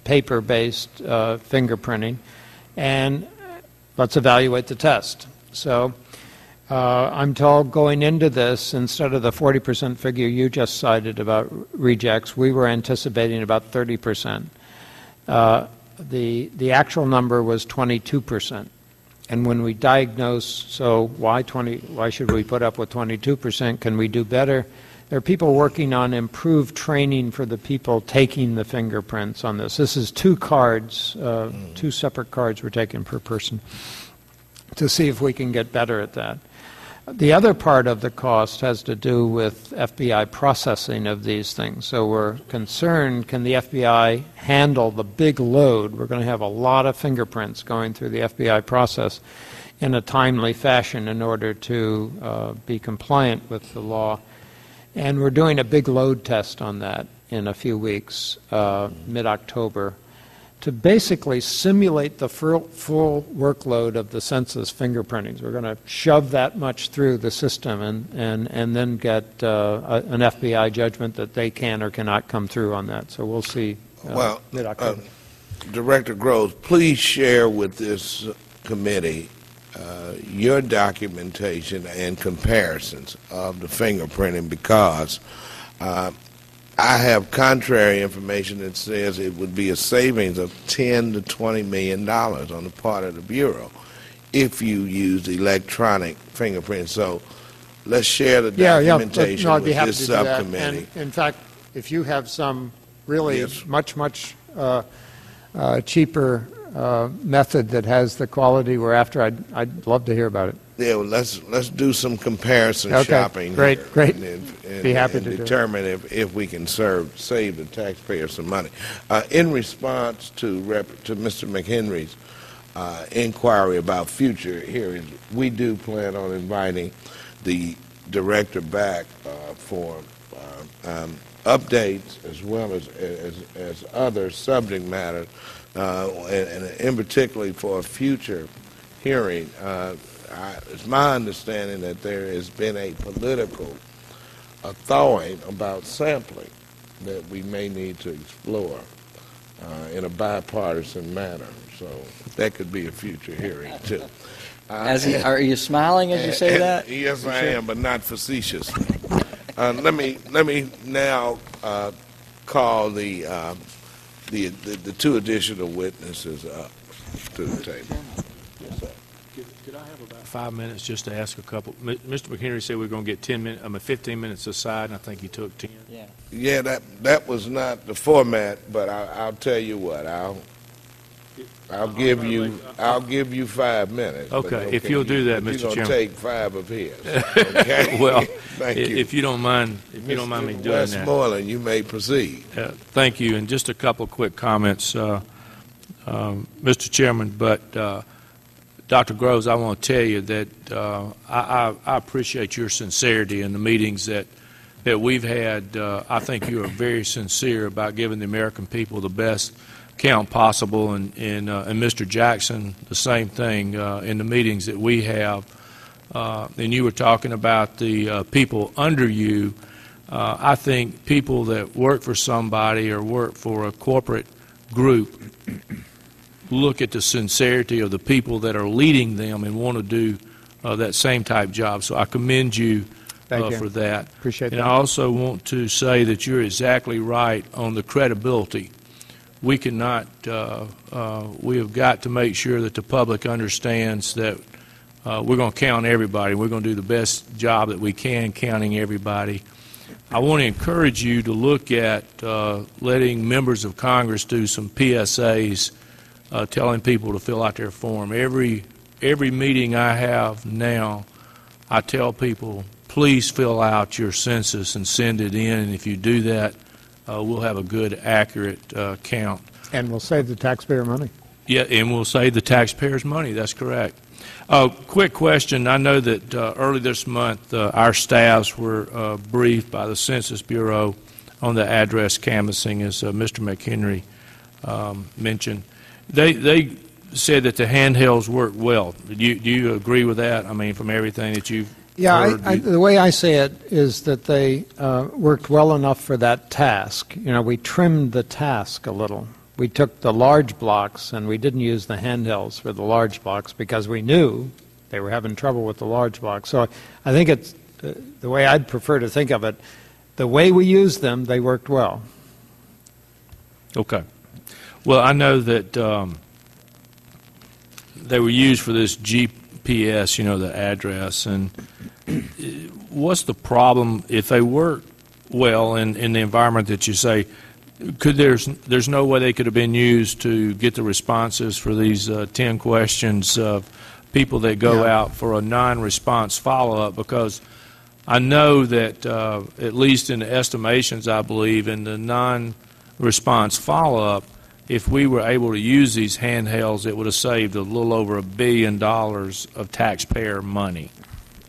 paper-based fingerprinting, and let's evaluate the test. So I'm told going into this, instead of the 40% figure you just cited about rejects, we were anticipating about 30%. The actual number was 22%. And when we diagnosed, so why should we put up with 22%? Can we do better? There are people working on improved training for the people taking the fingerprints on this. This is two cards, two separate cards we're taking per person to see if we can get better at that. The other part of the cost has to do with FBI processing of these things. So we're concerned, can the FBI handle the big load? We're going to have a lot of fingerprints going through the FBI process in a timely fashion in order to be compliant with the law. And we're doing a big load test on that in a few weeks, mid-October, to basically simulate the full workload of the census fingerprintings. We're going to shove that much through the system and then get an FBI judgment that they can or cannot come through on that. So we'll see mid-October. Director Groves, please share with this committee your documentation and comparisons of the fingerprinting, because I have contrary information that says it would be a savings of $10 to $20 million on the part of the Bureau if you use electronic fingerprints. So let's share the Yeah, documentation no, I'd be with happy this to do that. subcommittee. And in fact, if you have some really Yes. much cheaper method that has the quality we're after, I'd love to hear about it. Yeah, well, let's do some comparison Okay, shopping great, here, great. and Be happy to do it. determine if we can save the taxpayer some money. In response to Mr. McHenry's inquiry about future hearings, we do plan on inviting the director back for updates as well as other subject matters, and in particularly for a future hearing. It's my understanding that there has been a political thawing about sampling that we may need to explore in a bipartisan manner. So that could be a future hearing too. Are you smiling as you say that? Yes, I am, but not facetiously. Let me now call the two additional witnesses up to the table. Yes, sir. Could I have about 5 minutes just to ask a couple? Mr. McHenry said we are going to get 15 minutes aside, and I think he took 10. Yeah. Yeah, that was not the format, but I'll tell you what, I'll give you 5 minutes. Okay, if you'll do that, Mr. You're Chairman. gonna take 5 of his. Okay. Well, Thank you. if you don't mind, me doing that. Westmoreland, you may proceed. Thank you, and just a couple of quick comments, Mr. Chairman. But Dr. Groves, I want to tell you that I appreciate your sincerity in the meetings that we've had. I think you are very sincere about giving the American people the best account possible, and Mr. Jackson, the same thing in the meetings that we have. And you were talking about the people under you. I think people that work for somebody or work for a corporate group look at the sincerity of the people that are leading them and want to do that same type job. So I commend you for that. Appreciate that. And I also want to say that you're exactly right on the credibility. We cannot, we have got to make sure that the public understands that we're going to count everybody. We're going to do the best job that we can counting everybody. I want to encourage you to look at letting members of Congress do some PSAs, telling people to fill out their form. Every meeting I have now, I tell people, please fill out your census and send it in, and if you do that, we'll have a good, accurate count. And we'll save the taxpayer money. Yeah, and we'll save the taxpayers money. That's correct. Quick question. I know that early this month, our staffs were briefed by the Census Bureau on the address canvassing, as Mr. McHenry mentioned. They said that the handhelds work well. Do you agree with that? I mean, from everything that you've heard? The way I say it is that they worked well enough for that task. You know, we trimmed the task a little. We took the large blocks and we didn't use the handhelds for the large blocks because we knew they were having trouble with the large blocks. So I think it's the way I'd prefer to think of it. The way we used them, they worked well. Okay. Well, I know that they were used for this GPS, you know, the address. And what's the problem if they work well in the environment that you say? There's no way they could have been used to get the responses for these 10 questions of people that go out for a non-response follow-up, because I know that at least in the estimations, I believe, in the non-response follow-up, if we were able to use these handhelds, it would have saved a little over $1 billion of taxpayer money.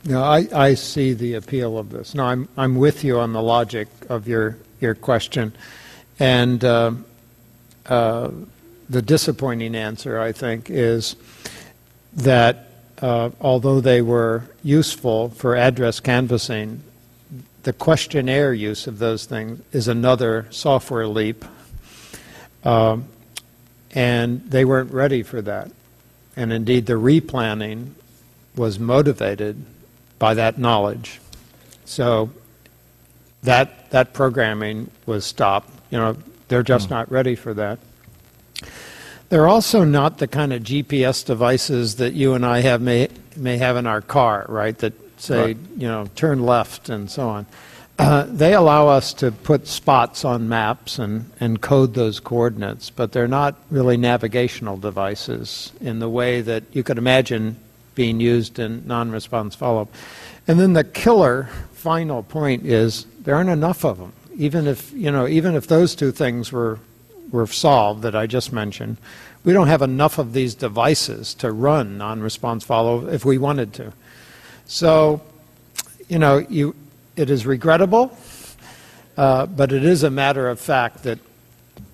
No, I see the appeal of this. No, I'm with you on the logic of your question. And the disappointing answer, I think, is that although they were useful for address canvassing, the questionnaire use of those things is another software leap. And they weren't ready for that. And indeed, the replanning was motivated by that knowledge. So that programming was stopped. You know, they're just not ready for that. They're also not the kind of GPS devices that you and I may have in our car, right? That say, Right. turn left and so on. They allow us to put spots on maps and code those coordinates, but they're not really navigational devices in the way that you could imagine being used in non-response follow-up. And then the killer final point is there aren't enough of them. Even if those two things were solved that I just mentioned, we don't have enough of these devices to run non-response follow if we wanted to. So, it is regrettable, but it is a matter of fact that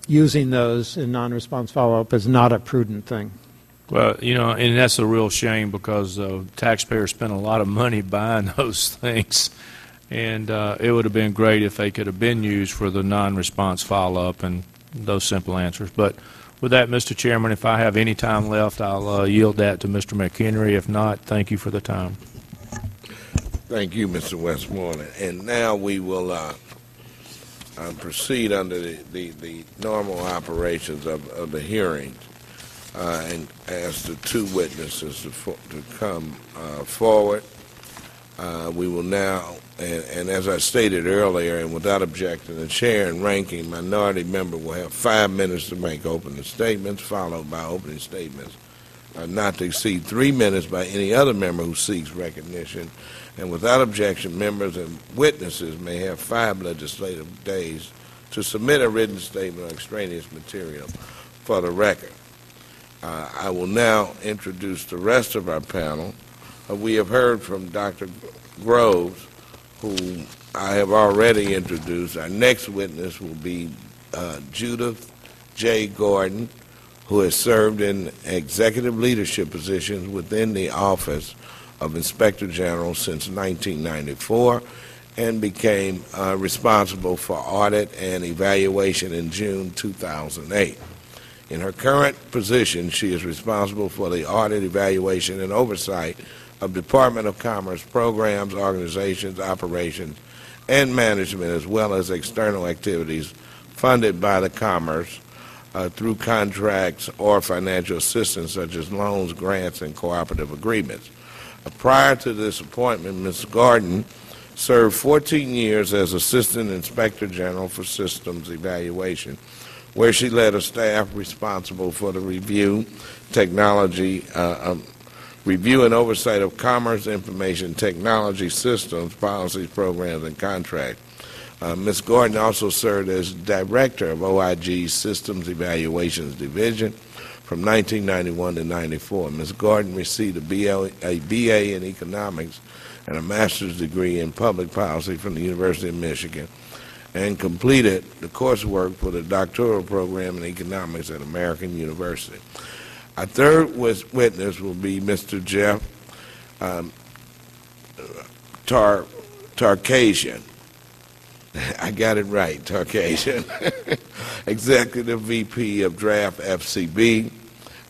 using those in non-response follow-up is not a prudent thing. Well, and that's a real shame because taxpayers spent a lot of money buying those things, and it would have been great if they could have been used for the non-response follow-up and those simple answers. But with that, Mr. Chairman, if I have any time left, I'll yield that to Mr. McHenry. If not, thank you for the time. Thank you, Mr. Westmoreland. And now we will proceed under the normal operations of the hearings and ask the two witnesses to come forward. We will now, and as I stated earlier, and without objection, the chair and ranking minority member will have 5 minutes to make opening statements, followed by opening statements not to exceed 3 minutes by any other member who seeks recognition. And without objection, members and witnesses may have 5 legislative days to submit a written statement or extraneous material for the record. I will now introduce the rest of our panel. We have heard from Dr. Groves, who I have already introduced. Our next witness will be Judith J. Gordon, who has served in executive leadership positions within the Office of Inspector General since 1994 and became responsible for audit and evaluation in June 2008. In her current position, she is responsible for the audit, evaluation, and oversight of Department of Commerce programs, organizations, operations, and management, as well as external activities funded by the Commerce through contracts or financial assistance such as loans, grants, and cooperative agreements. Prior to this appointment, Ms. Gordon served 14 years as Assistant Inspector General for Systems Evaluation, where she led a staff responsible for the review and oversight of commerce, information technology systems, policies, programs, and contracts. Ms. Gordon also served as Director of OIG's Systems Evaluations Division from 1991 to 94. Ms. Gordon received a BA in Economics and a master's degree in Public Policy from the University of Michigan, and completed the coursework for the doctoral program in economics at American University. Our third witness will be Mr. Jeff Tarkasian. I got it right, Tarkasian. Executive VP of Draft FCB,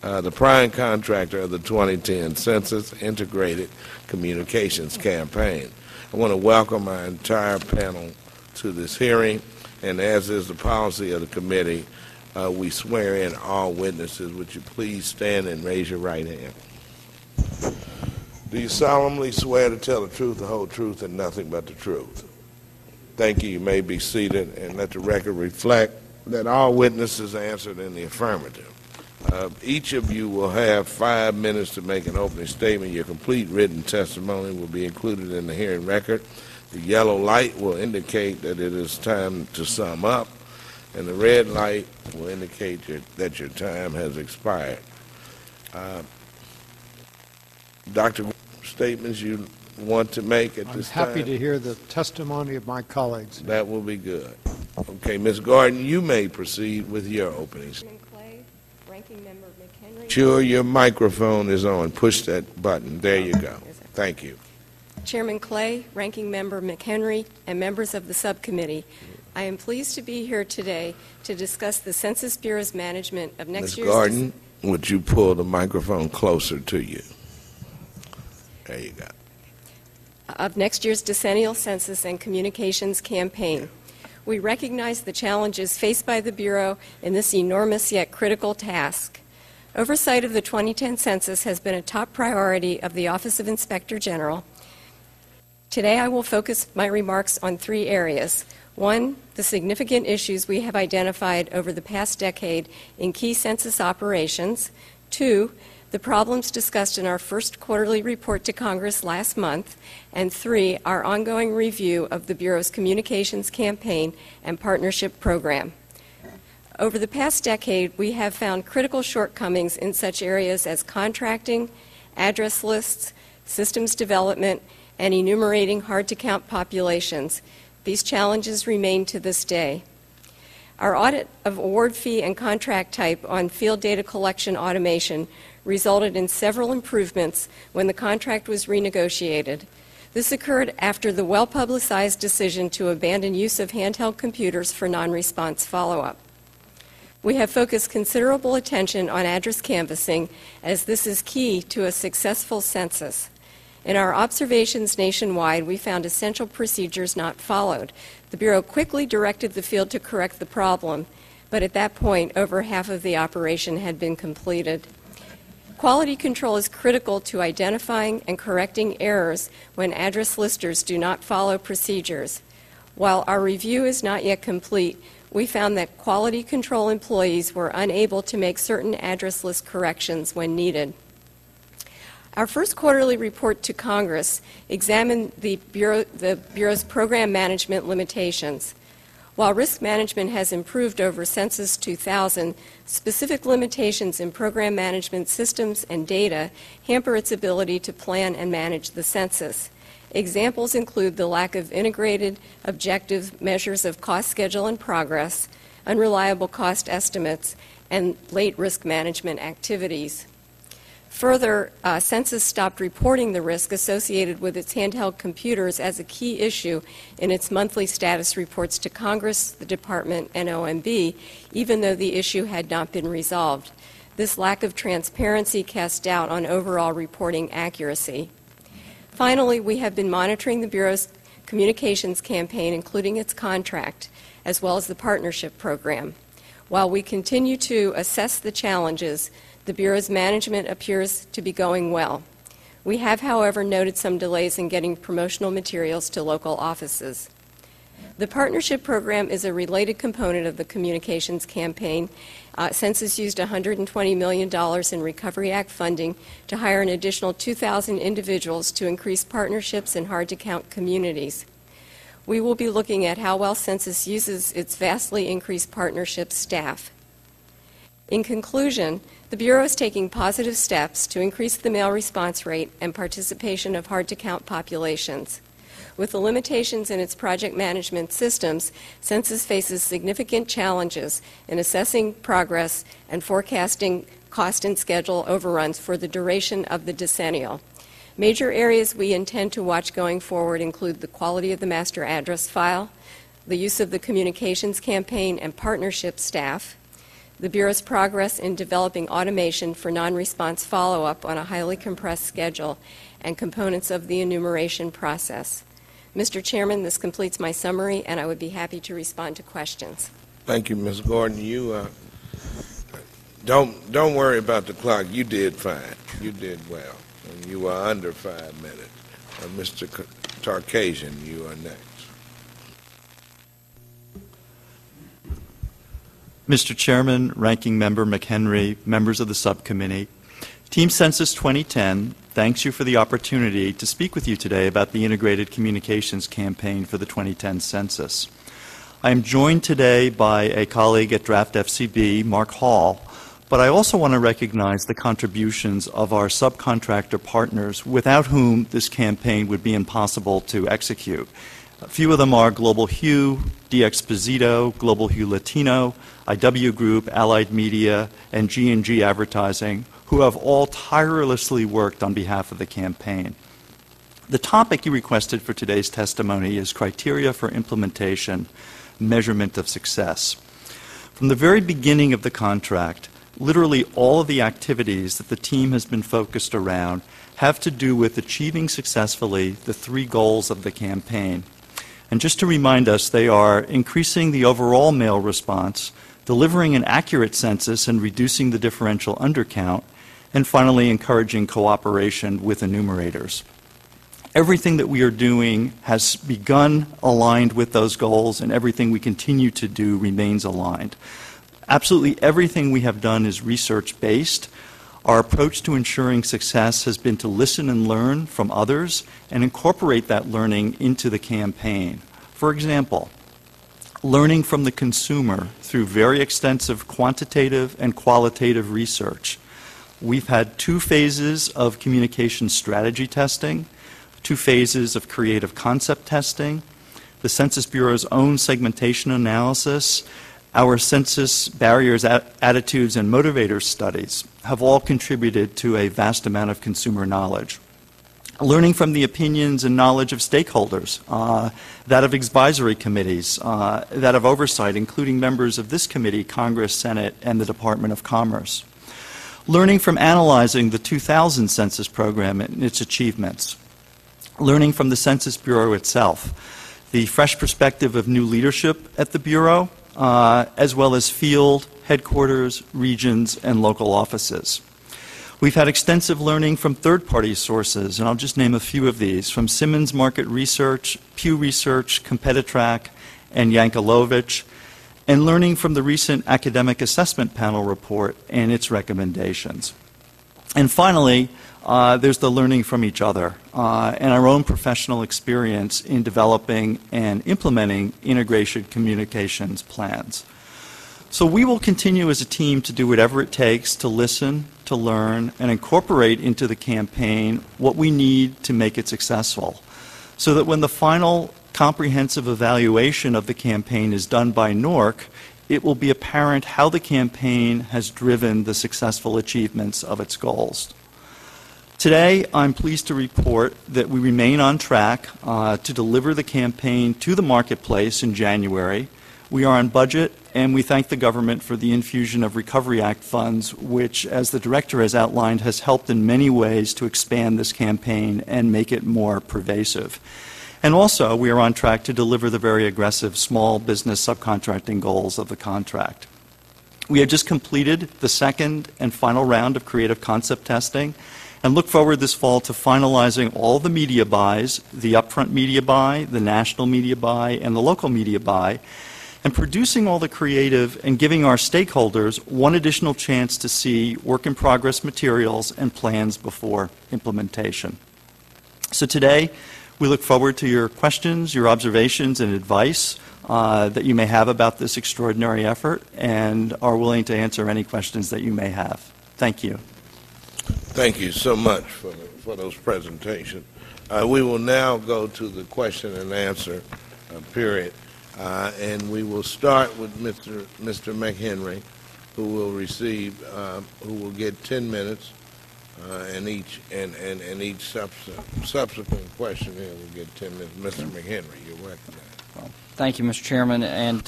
the prime contractor of the 2010 Census Integrated Communications Campaign. I want to welcome our entire panel to this hearing, and as is the policy of the committee, we swear in all witnesses. Would you please stand and raise your right hand? Do you solemnly swear to tell the truth, the whole truth, and nothing but the truth? Thank you. You may be seated, and let the record reflect that all witnesses answered in the affirmative. Each of you will have 5 minutes to make an opening statement. Your complete written testimony will be included in the hearing record. The yellow light will indicate that it is time to sum up, and the red light will indicate that your time has expired. Dr. Statements you want to make at this time? I'm happy to hear the testimony of my colleagues. That will be good. Okay, Ms. Gordon, you may proceed with your opening statement. Ranking Member McHenry. Sure, your microphone is on. Push that button. There you go. Thank you. Chairman Clay, Ranking Member McHenry, and members of the subcommittee, I am pleased to be here today to discuss the Census Bureau's management of next year's... Ms. Gordon, would you pull the microphone closer to you? There you go. Of next year's decennial census and communications campaign. We recognize the challenges faced by the Bureau in this enormous yet critical task. Oversight of the 2010 census has been a top priority of the Office of Inspector General. Today I will focus my remarks on 3 areas. 1, the significant issues we have identified over the past decade in key census operations. 2, the problems discussed in our first quarterly report to Congress last month. And 3, our ongoing review of the Bureau's communications campaign and partnership program. Over the past decade, we have found critical shortcomings in such areas as contracting, address lists, systems development, and enumerating hard-to-count populations. These challenges remain to this day. Our audit of award fee and contract type on field data collection automation resulted in several improvements when the contract was renegotiated. This occurred after the well-publicized decision to abandon use of handheld computers for non-response follow-up. We have focused considerable attention on address canvassing, as this is key to a successful census. In our observations nationwide, we found essential procedures not followed. The Bureau quickly directed the field to correct the problem, but at that point, over half of the operation had been completed. Quality control is critical to identifying and correcting errors when address listers do not follow procedures. While our review is not yet complete, we found that quality control employees were unable to make certain address list corrections when needed. Our first quarterly report to Congress examined the Bureau's program management limitations. While risk management has improved over Census 2000, specific limitations in program management systems and data hamper its ability to plan and manage the census. Examples include the lack of integrated, objective measures of cost, schedule, and progress, unreliable cost estimates, and late risk management activities. Further, Census stopped reporting the risk associated with its handheld computers as a key issue in its monthly status reports to Congress, the Department, and OMB, even though the issue had not been resolved. This lack of transparency cast doubt on overall reporting accuracy. Finally, we have been monitoring the Bureau's communications campaign, including its contract, as well as the partnership program. While we continue to assess the challenges, the Bureau's management appears to be going well. We have, however, noted some delays in getting promotional materials to local offices. The partnership program is a related component of the communications campaign. Census used $120 million in Recovery Act funding to hire an additional 2,000 individuals to increase partnerships in hard-to-count communities. We will be looking at how well Census uses its vastly increased partnership staff. In conclusion, the Bureau is taking positive steps to increase the mail response rate and participation of hard-to-count populations. With the limitations in its project management systems, Census faces significant challenges in assessing progress and forecasting cost and schedule overruns for the duration of the decennial. Major areas we intend to watch going forward include the quality of the master address file, the use of the communications campaign and partnership staff, the Bureau's progress in developing automation for non-response follow-up on a highly compressed schedule, and components of the enumeration process. Mr. Chairman, this completes my summary, and I would be happy to respond to questions. Thank you, Ms. Gordon. You don't worry about the clock. You did fine. You did well. And you were under 5 minutes. Mr. Tarkasian, you are next. Mr. Chairman, Ranking Member McHenry, members of the subcommittee, Team Census 2010 thanks you for the opportunity to speak with you today about the Integrated Communications Campaign for the 2010 Census. I am joined today by a colleague at Draft FCB, Mark Hall, but I also want to recognize the contributions of our subcontractor partners without whom this campaign would be impossible to execute. A few of them are Global Hue, DXposito, Global Hue Latino, IW Group, Allied Media, and G&G Advertising, who have all tirelessly worked on behalf of the campaign. The topic you requested for today's testimony is criteria for implementation, measurement of success. From the very beginning of the contract, literally all of the activities that the team has been focused around have to do with achieving successfully the 3 goals of the campaign. And just to remind us, they are increasing the overall mail response, delivering an accurate census and reducing the differential undercount, and finally encouraging cooperation with enumerators. Everything that we are doing has begun aligned with those goals, and everything we continue to do remains aligned. Absolutely everything we have done is research-based. Our approach to ensuring success has been to listen and learn from others and incorporate that learning into the campaign. For example, learning from the consumer through very extensive quantitative and qualitative research. We've had 2 phases of communication strategy testing, 2 phases of creative concept testing, the Census Bureau's own segmentation analysis, our census barriers, attitudes, and motivators studies have all contributed to a vast amount of consumer knowledge. Learning from the opinions and knowledge of stakeholders, that of advisory committees, that of oversight, including members of this committee, Congress, Senate, and the Department of Commerce. Learning from analyzing the 2000 Census program and its achievements. Learning from the Census Bureau itself, the fresh perspective of new leadership at the Bureau, as well as field, headquarters, regions, and local offices. We've had extensive learning from third-party sources, and I'll just name a few of these, from Simmons Market Research, Pew Research, Competitrack, and Yankelovich, and learning from the recent Academic Assessment Panel report and its recommendations. And finally, there's the learning from each other and our own professional experience in developing and implementing integration communications plans. So we will continue as a team to do whatever it takes to listen, to learn, and incorporate into the campaign what we need to make it successful, so that when the final comprehensive evaluation of the campaign is done by NORC, it will be apparent how the campaign has driven the successful achievements of its goals. Today, I'm pleased to report that we remain on track to deliver the campaign to the marketplace in January. We are on budget, and we thank the government for the infusion of Recovery Act funds, which, as the Director has outlined, has helped in many ways to expand this campaign and make it more pervasive. And also, we are on track to deliver the very aggressive small business subcontracting goals of the contract. We have just completed the second and final round of creative concept testing and look forward this fall to finalizing all the media buys, the upfront media buy, the national media buy, and the local media buy, and producing all the creative and giving our stakeholders one additional chance to see work-in-progress materials and plans before implementation. So today, we look forward to your questions, your observations, and advice that you may have about this extraordinary effort, and are willing to answer any questions that you may have. Thank you. Thank you so much for those presentations. We will now go to the question and answer period, and we will start with Mr. McHenry, who will get 10 minutes, and each subsequent question here will get 10 minutes. Mr. McHenry, you're recognized. Well, thank you, Mr. Chairman, and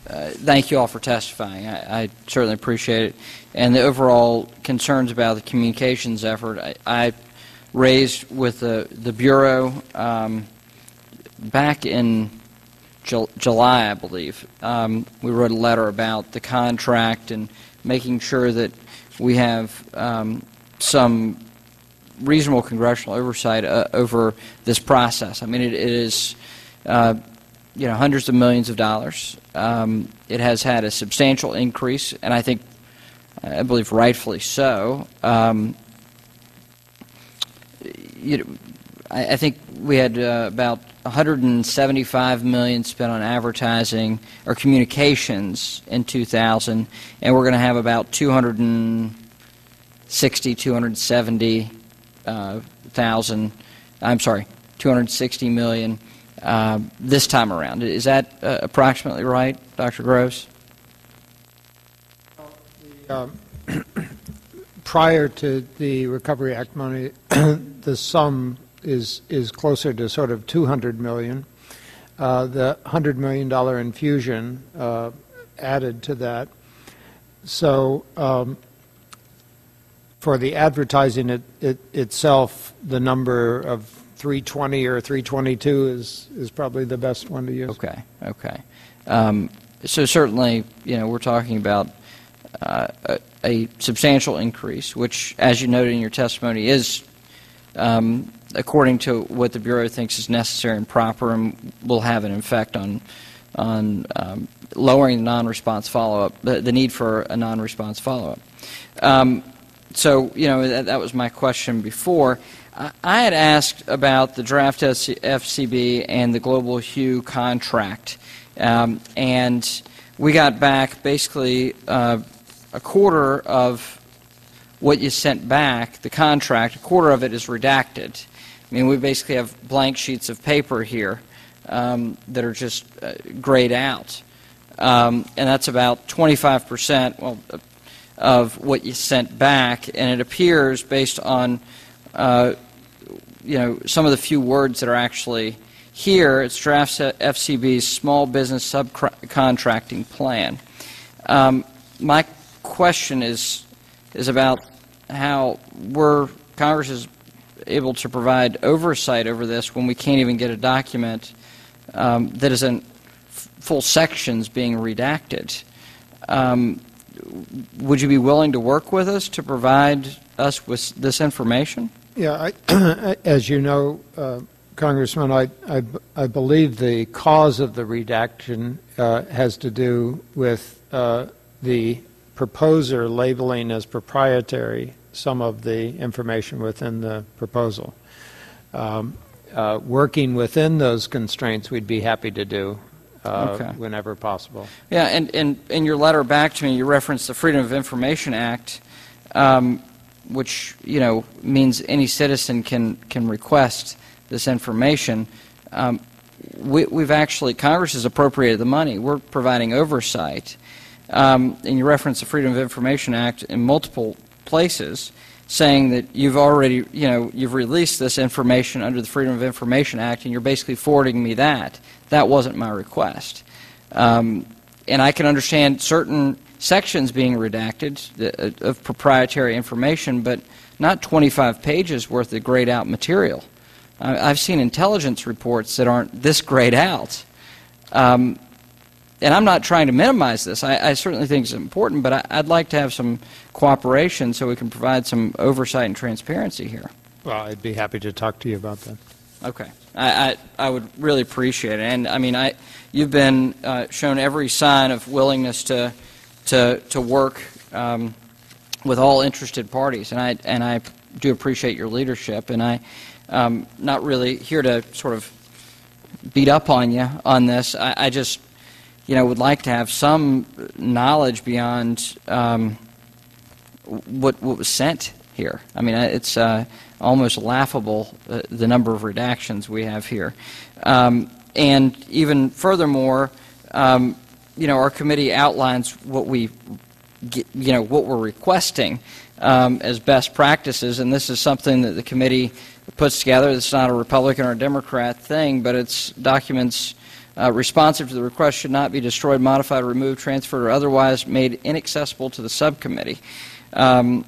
thank you all for testifying. I certainly appreciate it. And the overall concerns about the communications effort, I raised with the Bureau back in July, I believe. We wrote a letter about the contract and making sure that we have some reasonable congressional oversight over this process. I mean, it is hundreds of millions of dollars. It has had a substantial increase, and I believe rightfully so. I think we had about $175 million spent on advertising or communications in 2000, and we're going to have about 260 million this time around. Is that approximately right, Dr. Groves? Prior to the Recovery Act money, the sum is closer to sort of $200 million. The $100 million infusion added to that. So for the advertising itself, the number of 320 or 322 is probably the best one to use. Okay. So certainly, we're talking about a substantial increase, which, as you noted in your testimony, is according to what the Bureau thinks is necessary and proper, and will have an effect on lowering the non-response follow-up, the need for a non-response follow-up. So, that was my question before. I had asked about the draft FCB and the Global Hue contract, and we got back basically a quarter of what you sent back, the contract. A quarter of it is redacted. I mean, we basically have blank sheets of paper here that are just grayed out, and that's about 25% of what you sent back, and it appears based on some of the few words that are actually here. It's draft FCB's small business subcontracting plan. My question is about how Congress is able to provide oversight over this when we can't even get a document that isn't full sections being redacted. Would you be willing to work with us to provide us with this information? Yeah, as you know, Congressman, I believe the cause of the redaction has to do with the proposer labeling as proprietary some of the information within the proposal. Working within those constraints, we'd be happy to do whenever possible. Yeah, and in your letter back to me, you referenced the Freedom of Information Act, which means any citizen can request this information. We've actually, Congress has appropriated the money. We're providing oversight. And you reference the Freedom of Information Act in multiple places, saying that you've already, you've released this information under the Freedom of Information Act, and you're basically forwarding me that. That wasn't my request. And I can understand certain sections being redacted of proprietary information, but not 25 pages worth of grayed out material. I've seen intelligence reports that aren't this grayed out. And I'm not trying to minimize this. I certainly think it's important, but I'd like to have some cooperation so we can provide some oversight and transparency here. Well, I'd be happy to talk to you about that. Okay. I would really appreciate it. And, I mean, you've been shown every sign of willingness to work with all interested parties, and I do appreciate your leadership, and I'm not really here to sort of beat up on you on this. I just would like to have some knowledge beyond what was sent here. I mean, it's almost laughable, the number of redactions we have here. And even furthermore, our committee outlines what we what we're requesting as best practices, and this is something that the committee puts together. It's not a Republican or a Democrat thing, but it's documents responsive to the request should not be destroyed, modified, removed, transferred, or otherwise made inaccessible to the subcommittee. Neither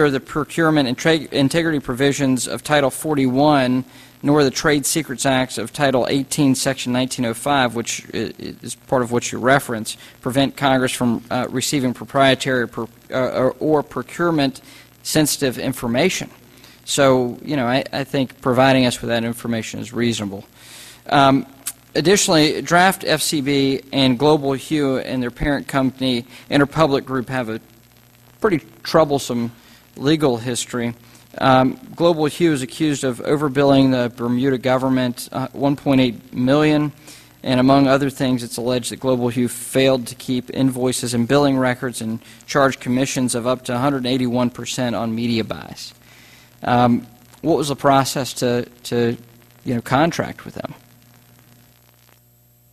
the procurement integrity provisions of Title 41 nor the Trade Secrets Acts of Title 18, Section 1905, which is part of what you reference, prevent Congress from receiving proprietary or procurement-sensitive information. So, I think providing us with that information is reasonable. Additionally, Draft FCB and Global Hue and their parent company, Interpublic Group, have a pretty troublesome legal history. Global Hue is accused of overbilling the Bermuda government $1.8 million, and among other things, it's alleged that Global Hue failed to keep invoices and billing records and charged commissions of up to 181% on media buys. What was the process to contract with them?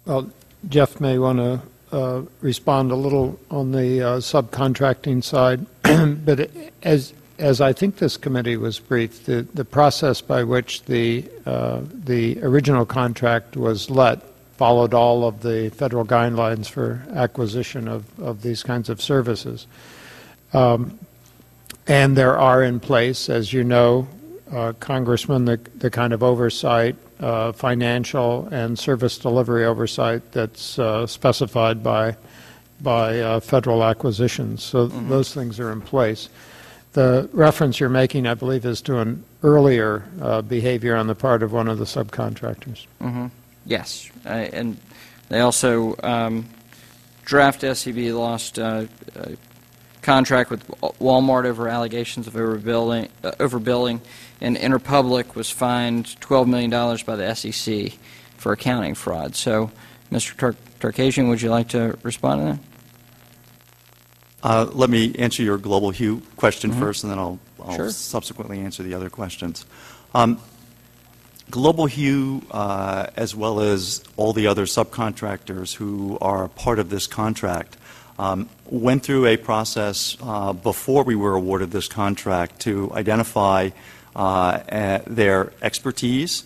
Well, Jeff may want to respond a little on the subcontracting side, but as I think this committee was briefed, the process by which the original contract was let followed all of the federal guidelines for acquisition of these kinds of services. And there are in place, as you know, Congressman, the kind of oversight, financial and service delivery oversight that's specified by federal acquisitions. So those things are in place. The reference you're making, I believe, is to an earlier behavior on the part of one of the subcontractors. Mm-hmm. Yes, and they also, draft SCB lost a contract with Walmart over allegations of overbilling, and Interpublic was fined $12 million by the SEC for accounting fraud. So, Mr. Tarkasian, would you like to respond to that? Let me answer your Global Hue question Mm-hmm. first, and then I'll Sure. subsequently answer the other questions. Global Hue, as well as all the other subcontractors who are part of this contract, went through a process before we were awarded this contract to identify their expertise,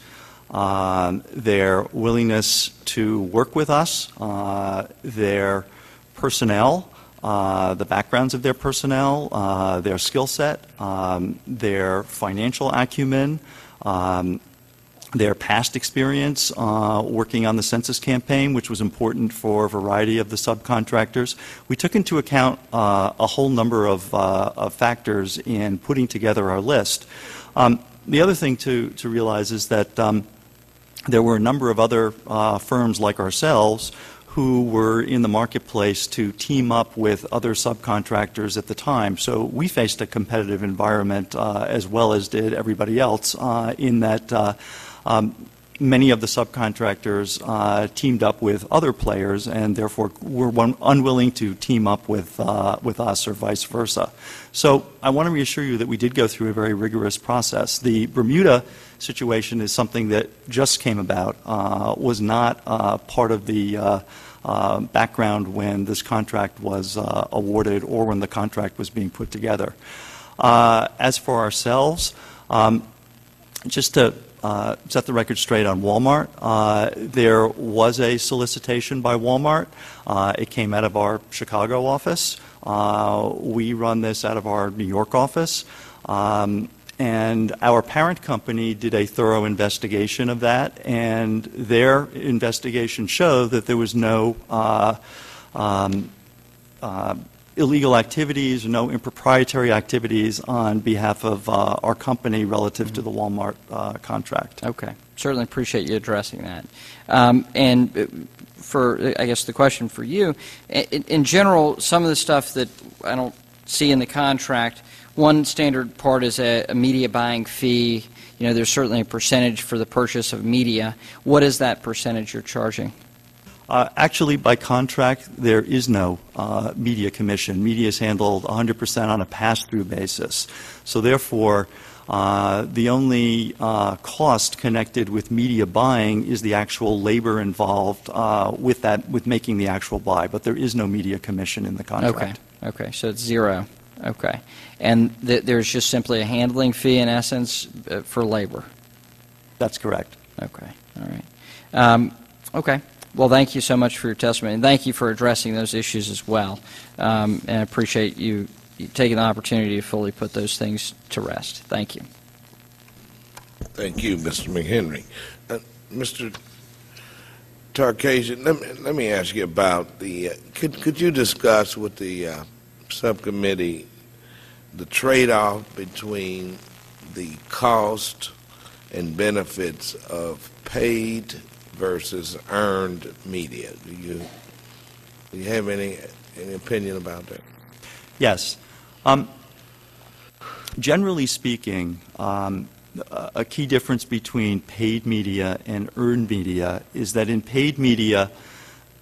their willingness to work with us, their personnel, the backgrounds of their personnel, their skill set, their financial acumen, their past experience working on the Census campaign, which was important for a variety of the subcontractors. We took into account a whole number of factors in putting together our list. The other thing to realize is that there were a number of other firms like ourselves who were in the marketplace to team up with other subcontractors at the time. So we faced a competitive environment as well as did everybody else in that many of the subcontractors teamed up with other players and therefore were unwilling to team up with us or vice versa. So I want to reassure you that we did go through a very rigorous process. The Bermuda situation is something that just came about, was not part of the background when this contract was awarded or when the contract was being put together. As for ourselves, just to set the record straight on Walmart, there was a solicitation by Walmart. It came out of our Chicago office. We run this out of our New York office. And our parent company did a thorough investigation of that, and their investigation showed that there was no illegal activities, no improprietary activities on behalf of our company relative to the Walmart contract. Okay. Certainly appreciate you addressing that. And for, I guess, the question for you, in general, some of the stuff that I don't see in the contract, one standard part is a media buying fee. You know, there's certainly a percentage for the purchase of media. What is that percentage you're charging? Actually, by contract, there is no media commission. Media is handled 100% on a pass-through basis. So therefore, the only cost connected with media buying is the actual labor involved with making the actual buy. But there is no media commission in the contract. Okay. So it's zero. Okay. And there's just simply a handling fee, in essence, for labor. That's correct. Okay. All right. Okay. Well, thank you so much for your testimony, and thank you for addressing those issues as well. And I appreciate you taking the opportunity to fully put those things to rest. Thank you. Thank you, Mr. McHenry. Mr. Tarkasian, let me ask you about the, could you discuss with the subcommittee the trade-off between the cost and benefits of paid versus earned media? Do you have any opinion about that? Yes. Generally speaking, a key difference between paid media and earned media is that in paid media,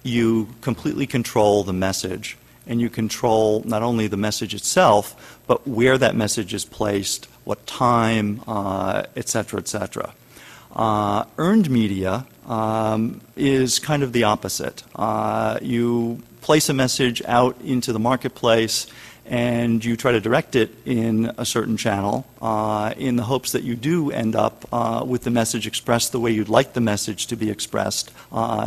you completely control the message, and you control not only the message itself, but where that message is placed, what time, et cetera, et cetera. Earned media is kind of the opposite. You place a message out into the marketplace and you try to direct it in a certain channel in the hopes that you do end up with the message expressed the way you'd like the message to be expressed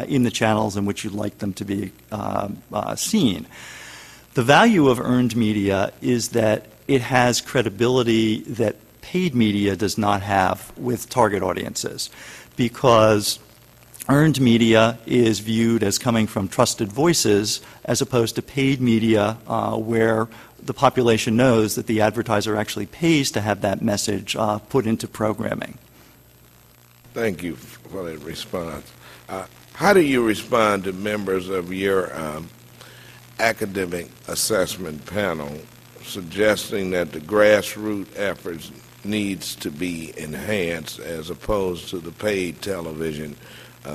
in the channels in which you'd like them to be seen. The value of earned media is that it has credibility that paid media does not have with target audiences, because earned media is viewed as coming from trusted voices as opposed to paid media where the population knows that the advertiser actually pays to have that message put into programming. Thank you for that response. How do you respond to members of your academic assessment panel suggesting that the grassroots efforts needs to be enhanced as opposed to the paid television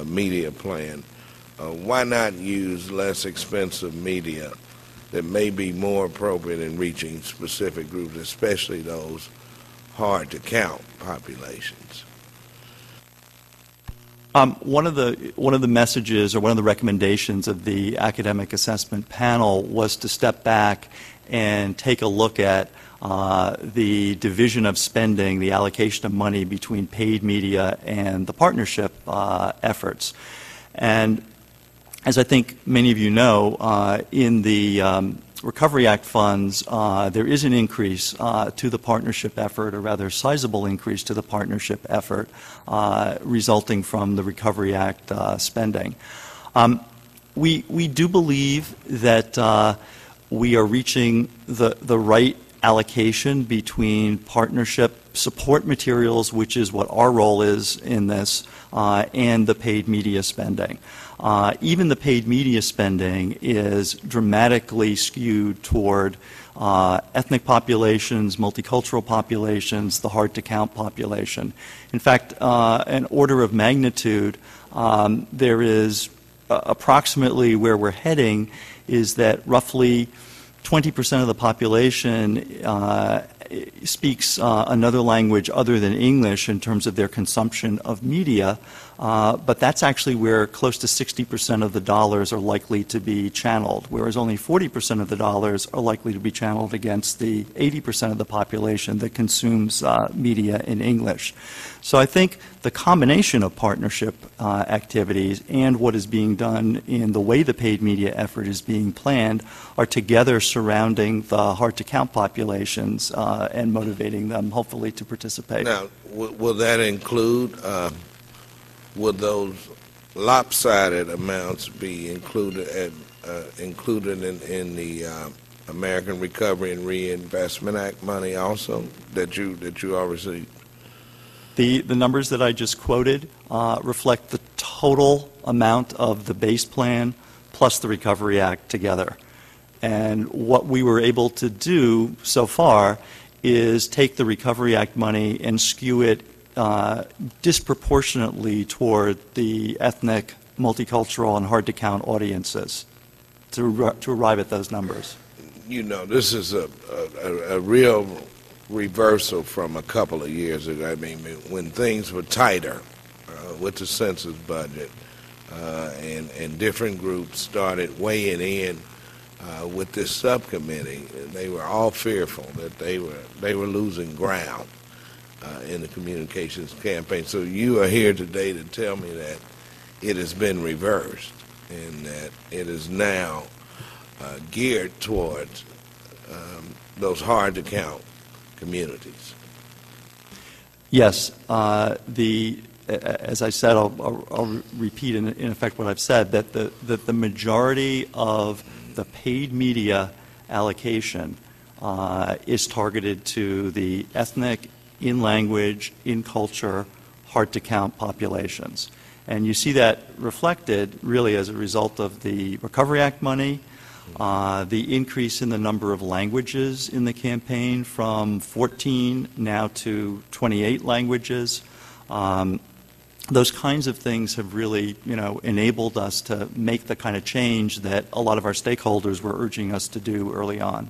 media plan? Why not use less expensive media that may be more appropriate in reaching specific groups, especially those hard-to-count populations? One of the messages or one of the recommendations of the academic assessment panel was to step back and take a look at the division of spending, the allocation of money between paid media and the partnership efforts. And as I think many of you know, in the Recovery Act funds, there is an increase to the partnership effort, or rather sizable increase to the partnership effort resulting from the Recovery Act spending. We do believe that we are reaching the right allocation between partnership support materials, which is what our role is in this, and the paid media spending. Even the paid media spending is dramatically skewed toward ethnic populations, multicultural populations, the hard-to-count population. In fact, an order of magnitude, there is approximately where we're heading is that roughly 20% of the population speaks another language other than English in terms of their consumption of media, but that's actually where close to 60% of the dollars are likely to be channeled, whereas only 40% of the dollars are likely to be channeled against the 80% of the population that consumes media in English. So I think the combination of partnership activities and what is being done in the way the paid media effort is being planned are together surrounding the hard-to-count populations and motivating them, hopefully, to participate. Now, will that include, will those lopsided amounts be included in the American Recovery and Reinvestment Act money also that you all received? The numbers that I just quoted reflect the total amount of the base plan plus the Recovery Act together. And what we were able to do so far is take the Recovery Act money and skew it disproportionately toward the ethnic, multicultural, and hard-to-count audiences to arrive at those numbers. You know, this is a real reversal from a couple of years ago. I mean, when things were tighter with the census budget and different groups started weighing in with this subcommittee, they were all fearful that they were losing ground in the communications campaign. So you are here today to tell me that it has been reversed and that it is now geared towards those hard-to-count communities. Yes. As I said, I'll repeat in effect what I've said, that the majority of the paid media allocation is targeted to the ethnic, in language, in culture, hard-to-count populations. And you see that reflected really as a result of the Recovery Act money, the increase in the number of languages in the campaign from 14 now to 28 languages. Those kinds of things have really, enabled us to make the kind of change that a lot of our stakeholders were urging us to do early on.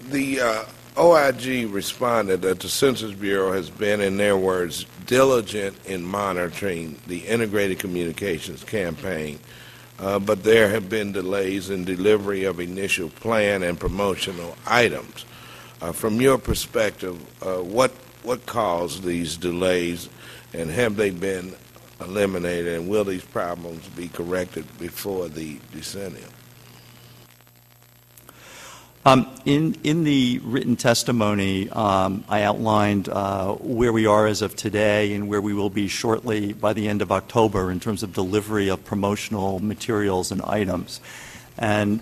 The OIG responded that the Census Bureau has been, in their words, diligent in monitoring the integrated communications campaign, but there have been delays in delivery of initial plan and promotional items. From your perspective, what caused these delays, and have they been eliminated, and will these problems be corrected before the decennium? In the written testimony, I outlined where we are as of today and where we will be shortly by the end of October in terms of delivery of promotional materials and items. And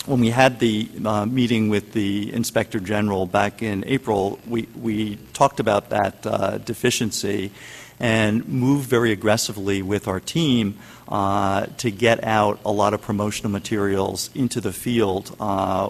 when we had the meeting with the Inspector General back in April, we talked about that deficiency and moved very aggressively with our team to get out a lot of promotional materials into the field,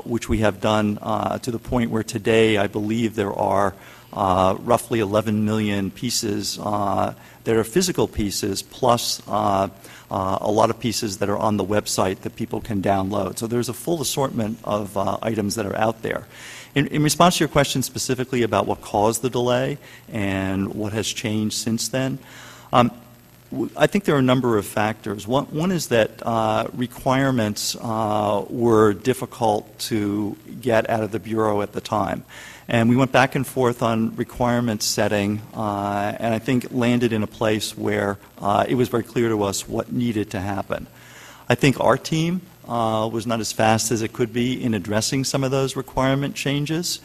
which we have done to the point where today I believe there are roughly 11 million pieces that are physical pieces, plus a lot of pieces that are on the website that people can download. So there's a full assortment of items that are out there. In response to your question specifically about what caused the delay and what has changed since then, I think there are a number of factors. One is that requirements were difficult to get out of the Bureau at the time. And we went back and forth on requirement setting, and I think landed in a place where it was very clear to us what needed to happen. I think our team was not as fast as it could be in addressing some of those requirement changes.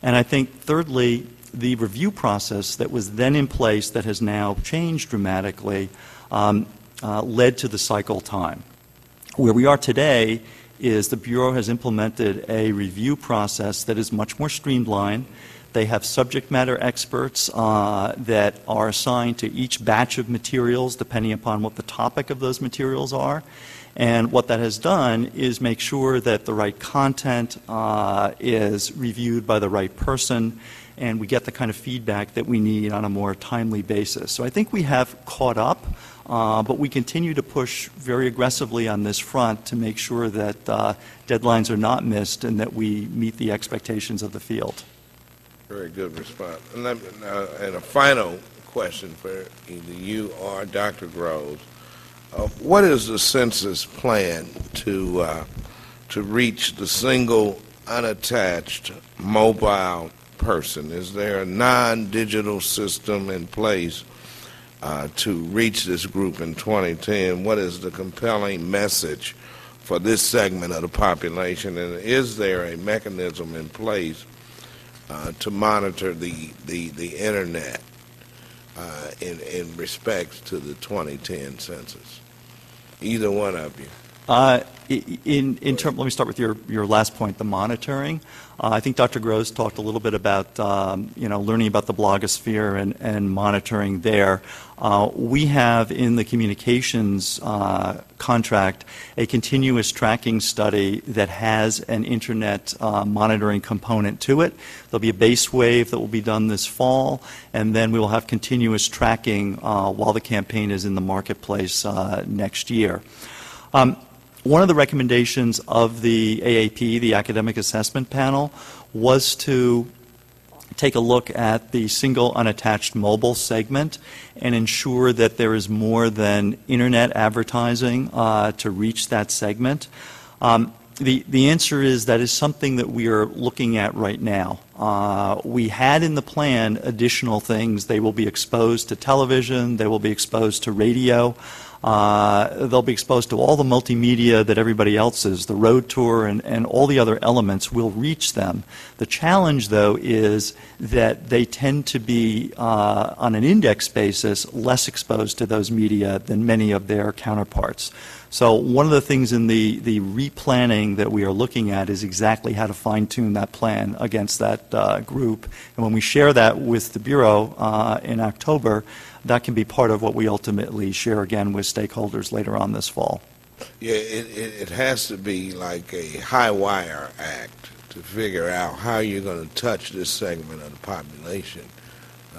And I think, thirdly, the review process that was then in place that has now changed dramatically led to the cycle time. Where we are today is the Bureau has implemented a review process that is much more streamlined. They have subject matter experts that are assigned to each batch of materials depending upon what the topic of those materials are. And what that has done is make sure that the right content is reviewed by the right person, and we get the kind of feedback that we need on a more timely basis. So I think we have caught up, but we continue to push very aggressively on this front to make sure that deadlines are not missed and that we meet the expectations of the field. Very good response. And a final question for either you or Dr. Groves. What is the census plan to reach the single, unattached, mobile person? Is there a non-digital system in place to reach this group in 2010? What is the compelling message for this segment of the population? And is there a mechanism in place to monitor the Internet in respect to the 2010 census? Either one of you. Let me start with your last point, the monitoring. I think Dr. Groves talked a little bit about learning about the blogosphere and monitoring there. We have in the communications contract a continuous tracking study that has an internet monitoring component to it. There'll be a base wave that will be done this fall, and then we will have continuous tracking while the campaign is in the marketplace next year. One of the recommendations of the AAP, the Academic Assessment Panel, was to take a look at the single unattached mobile segment and ensure that there is more than internet advertising to reach that segment. The answer is that is something that we are looking at right now. We had in the plan additional things. They will be exposed to television. They will be exposed to radio. They'll be exposed to all the multimedia that everybody else is. The road tour and all the other elements will reach them. The challenge, though, is that they tend to be, on an index basis, less exposed to those media than many of their counterparts. So one of the things in the replanning that we are looking at is exactly how to fine-tune that plan against that group. And when we share that with the Bureau in October, that can be part of what we ultimately share again with stakeholders later on this fall. Yeah, it has to be like a high wire act to figure out how you're going to touch this segment of the population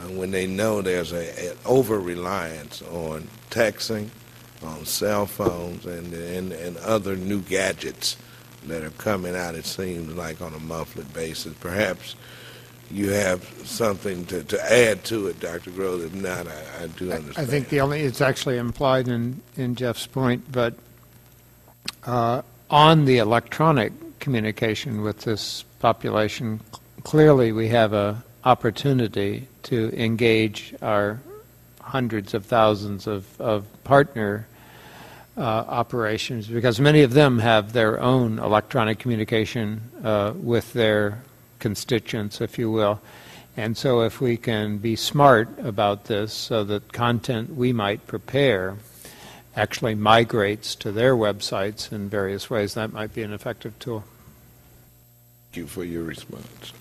when they know there's an over-reliance on texting, on cell phones, and other new gadgets that are coming out, it seems like, on a monthly basis. Perhaps you have something to add to it, Dr. Groves. If not, I do understand. I think it's actually implied in Jeff's point, but on the electronic communication with this population, clearly we have an opportunity to engage our hundreds of thousands of partner operations, because many of them have their own electronic communication with their constituents, if you will. And so if we can be smart about this so that content we might prepare actually migrates to their websites in various ways, that might be an effective tool. Thank you for your response.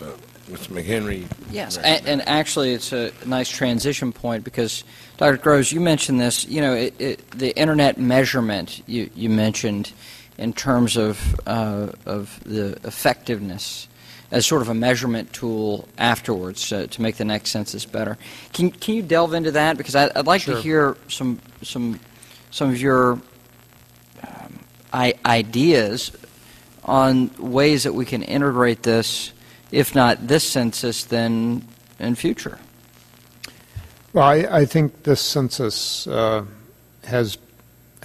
Mr. McHenry. Yes, and actually it's a nice transition point because, Dr. Groves, you mentioned this, you know, the internet measurement you mentioned in terms of the effectiveness as sort of a measurement tool afterwards to make the next census better. Can you delve into that? Because I'd like Sure. to hear some of your ideas on ways that we can integrate this, if not this census, then in future. Well, I think this census has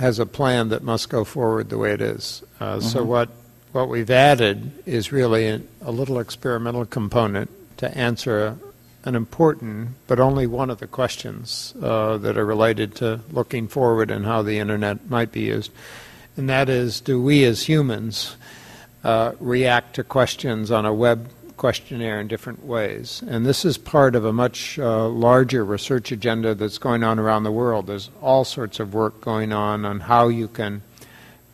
a plan that must go forward the way it is. So what we've added is really a little experimental component to answer an important, but only one of the questions that are related to looking forward and how the internet might be used. And that is, do we as humans react to questions on a web questionnaire in different ways? And this is part of a much larger research agenda that's going on around the world. There's all sorts of work going on how you can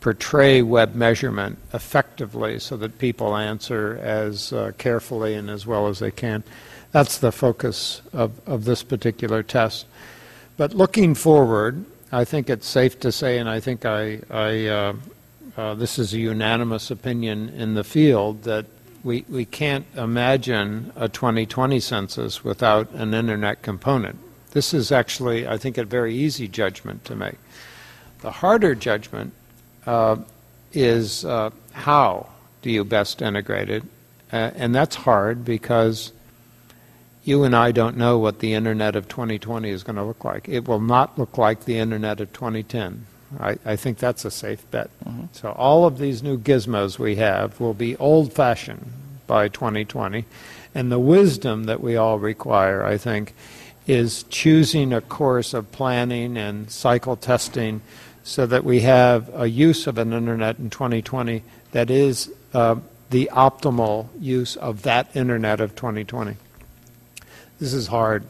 portray web measurement effectively so that people answer as carefully and as well as they can. That's the focus of this particular test. But looking forward, I think it's safe to say, and I think this is a unanimous opinion in the field, that we can't imagine a 2020 census without an internet component. This is actually, I think, a very easy judgment to make. The harder judgment is how do you best integrate it? And that's hard because you and I don't know what the internet of 2020 is going to look like. It will not look like the internet of 2010. I think that's a safe bet. So all of these new gizmos we have will be old-fashioned by 2020. And the wisdom that we all require, I think, is choosing a course of planning and cycle testing so that we have a use of an internet in 2020 that is the optimal use of that internet of 2020. This is hard.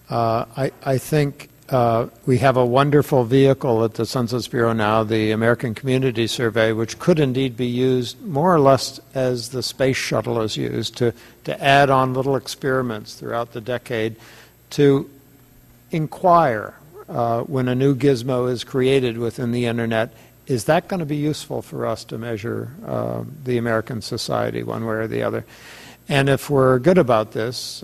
I think we have a wonderful vehicle at the Census Bureau now, the American Community Survey, which could indeed be used more or less as the space shuttle is used to add on little experiments throughout the decade to inquire when a new gizmo is created within the internet, is that going to be useful for us to measure the American society one way or the other? And if we're good about this,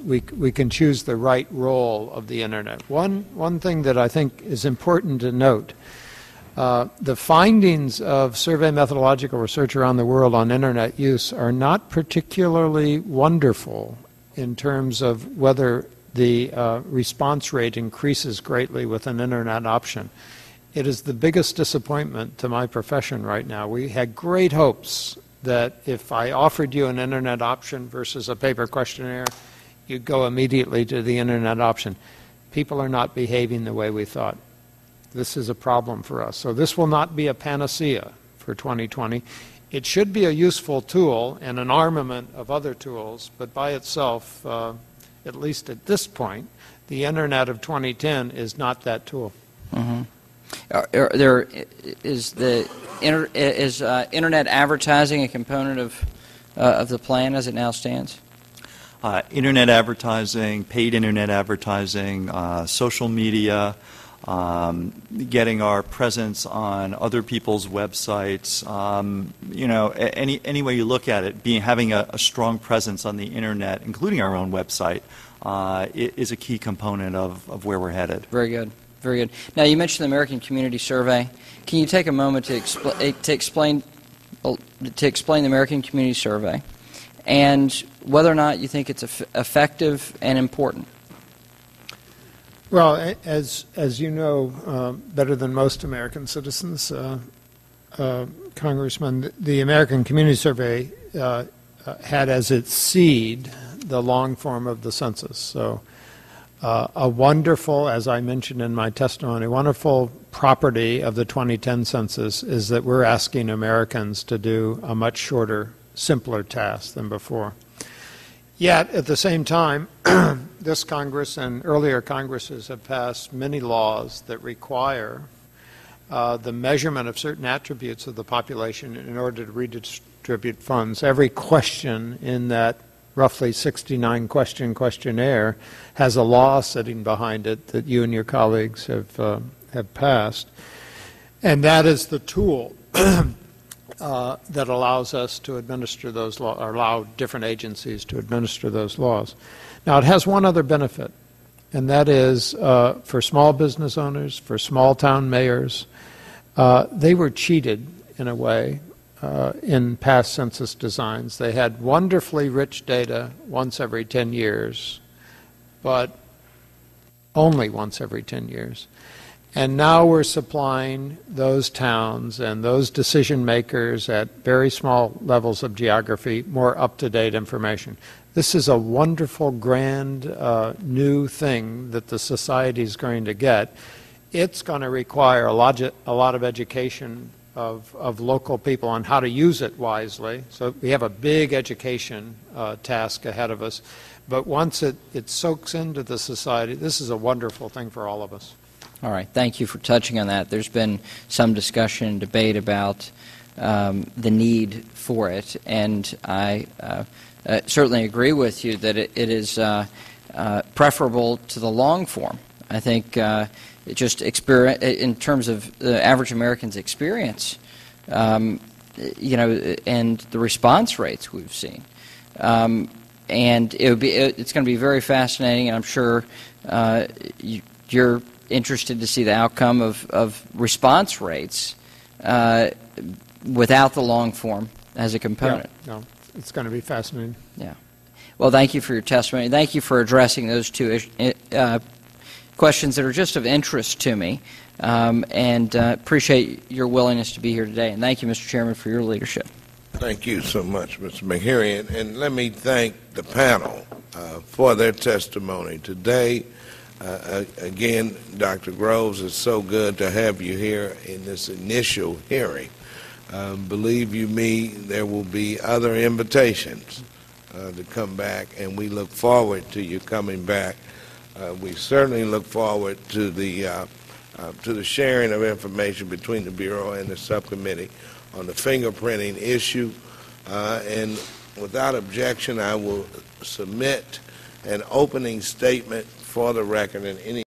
we can choose the right role of the internet. One thing that I think is important to note, the findings of survey methodological research around the world on internet use are not particularly wonderful in terms of whether the response rate increases greatly with an internet option. It is the biggest disappointment to my profession right now. We had great hopes that if I offered you an internet option versus a paper questionnaire, you'd go immediately to the internet option. People are not behaving the way we thought. This is a problem for us. So this will not be a panacea for 2020. It should be a useful tool and an armament of other tools, but by itself, at least at this point, the internet of 2010 is not that tool. Is internet advertising a component of the plan as it now stands? Internet advertising, paid internet advertising, social media, getting our presence on other people's websites, you know, any way you look at it, having a strong presence on the internet, including our own website, is a key component of where we're headed. Very good. Very good. Now, you mentioned the American Community Survey. Can you take a moment to explain the American Community Survey and whether or not you think it's effective and important? Well, as you know better than most American citizens, Congressman, the American Community Survey had as its seed the long form of the census. So a wonderful, as I mentioned in my testimony, wonderful property of the 2010 census is that we're asking Americans to do a much shorter, simpler task than before. Yet, at the same time, this Congress and earlier Congresses have passed many laws that require the measurement of certain attributes of the population in order to redistribute funds. Every question in that roughly 69-question questionnaire has a law sitting behind it that you and your colleagues have passed. And that is the tool that allows us to administer those laws, or allow different agencies to administer those laws. Now, it has one other benefit, and that is for small business owners, for small town mayors, they were cheated in a way in past census designs. They had wonderfully rich data once every 10 years, but only once every 10 years. And now we're supplying those towns and those decision makers at very small levels of geography more up-to-date information. This is a wonderful, grand, new thing that the society is going to get. It's going to require a lot of education of local people on how to use it wisely. So we have a big education task ahead of us. But once it soaks into the society, this is a wonderful thing for all of us. All right. Thank you for touching on that. There's been some discussion and debate about the need for it, and I certainly agree with you that it is preferable to the long form. I think just experience, in terms of the average American's experience, and the response rates we've seen. And it's going to be very fascinating, and I'm sure you're interested to see the outcome of response rates without the long form as a component. Yeah, no, it's going to be fascinating. Yeah. Well, thank you for your testimony. Thank you for addressing those two questions that are just of interest to me, and appreciate your willingness to be here today. And thank you, Mr. Chairman, for your leadership. Thank you so much, Mr. McHenry, and let me thank the panel for their testimony today. Again, Dr. Groves, it's so good to have you here in this initial hearing. Believe you me, there will be other invitations to come back, and we look forward to you coming back. We certainly look forward to the sharing of information between the Bureau and the subcommittee on the fingerprinting issue. And without objection, I will submit an opening statement for the record, and any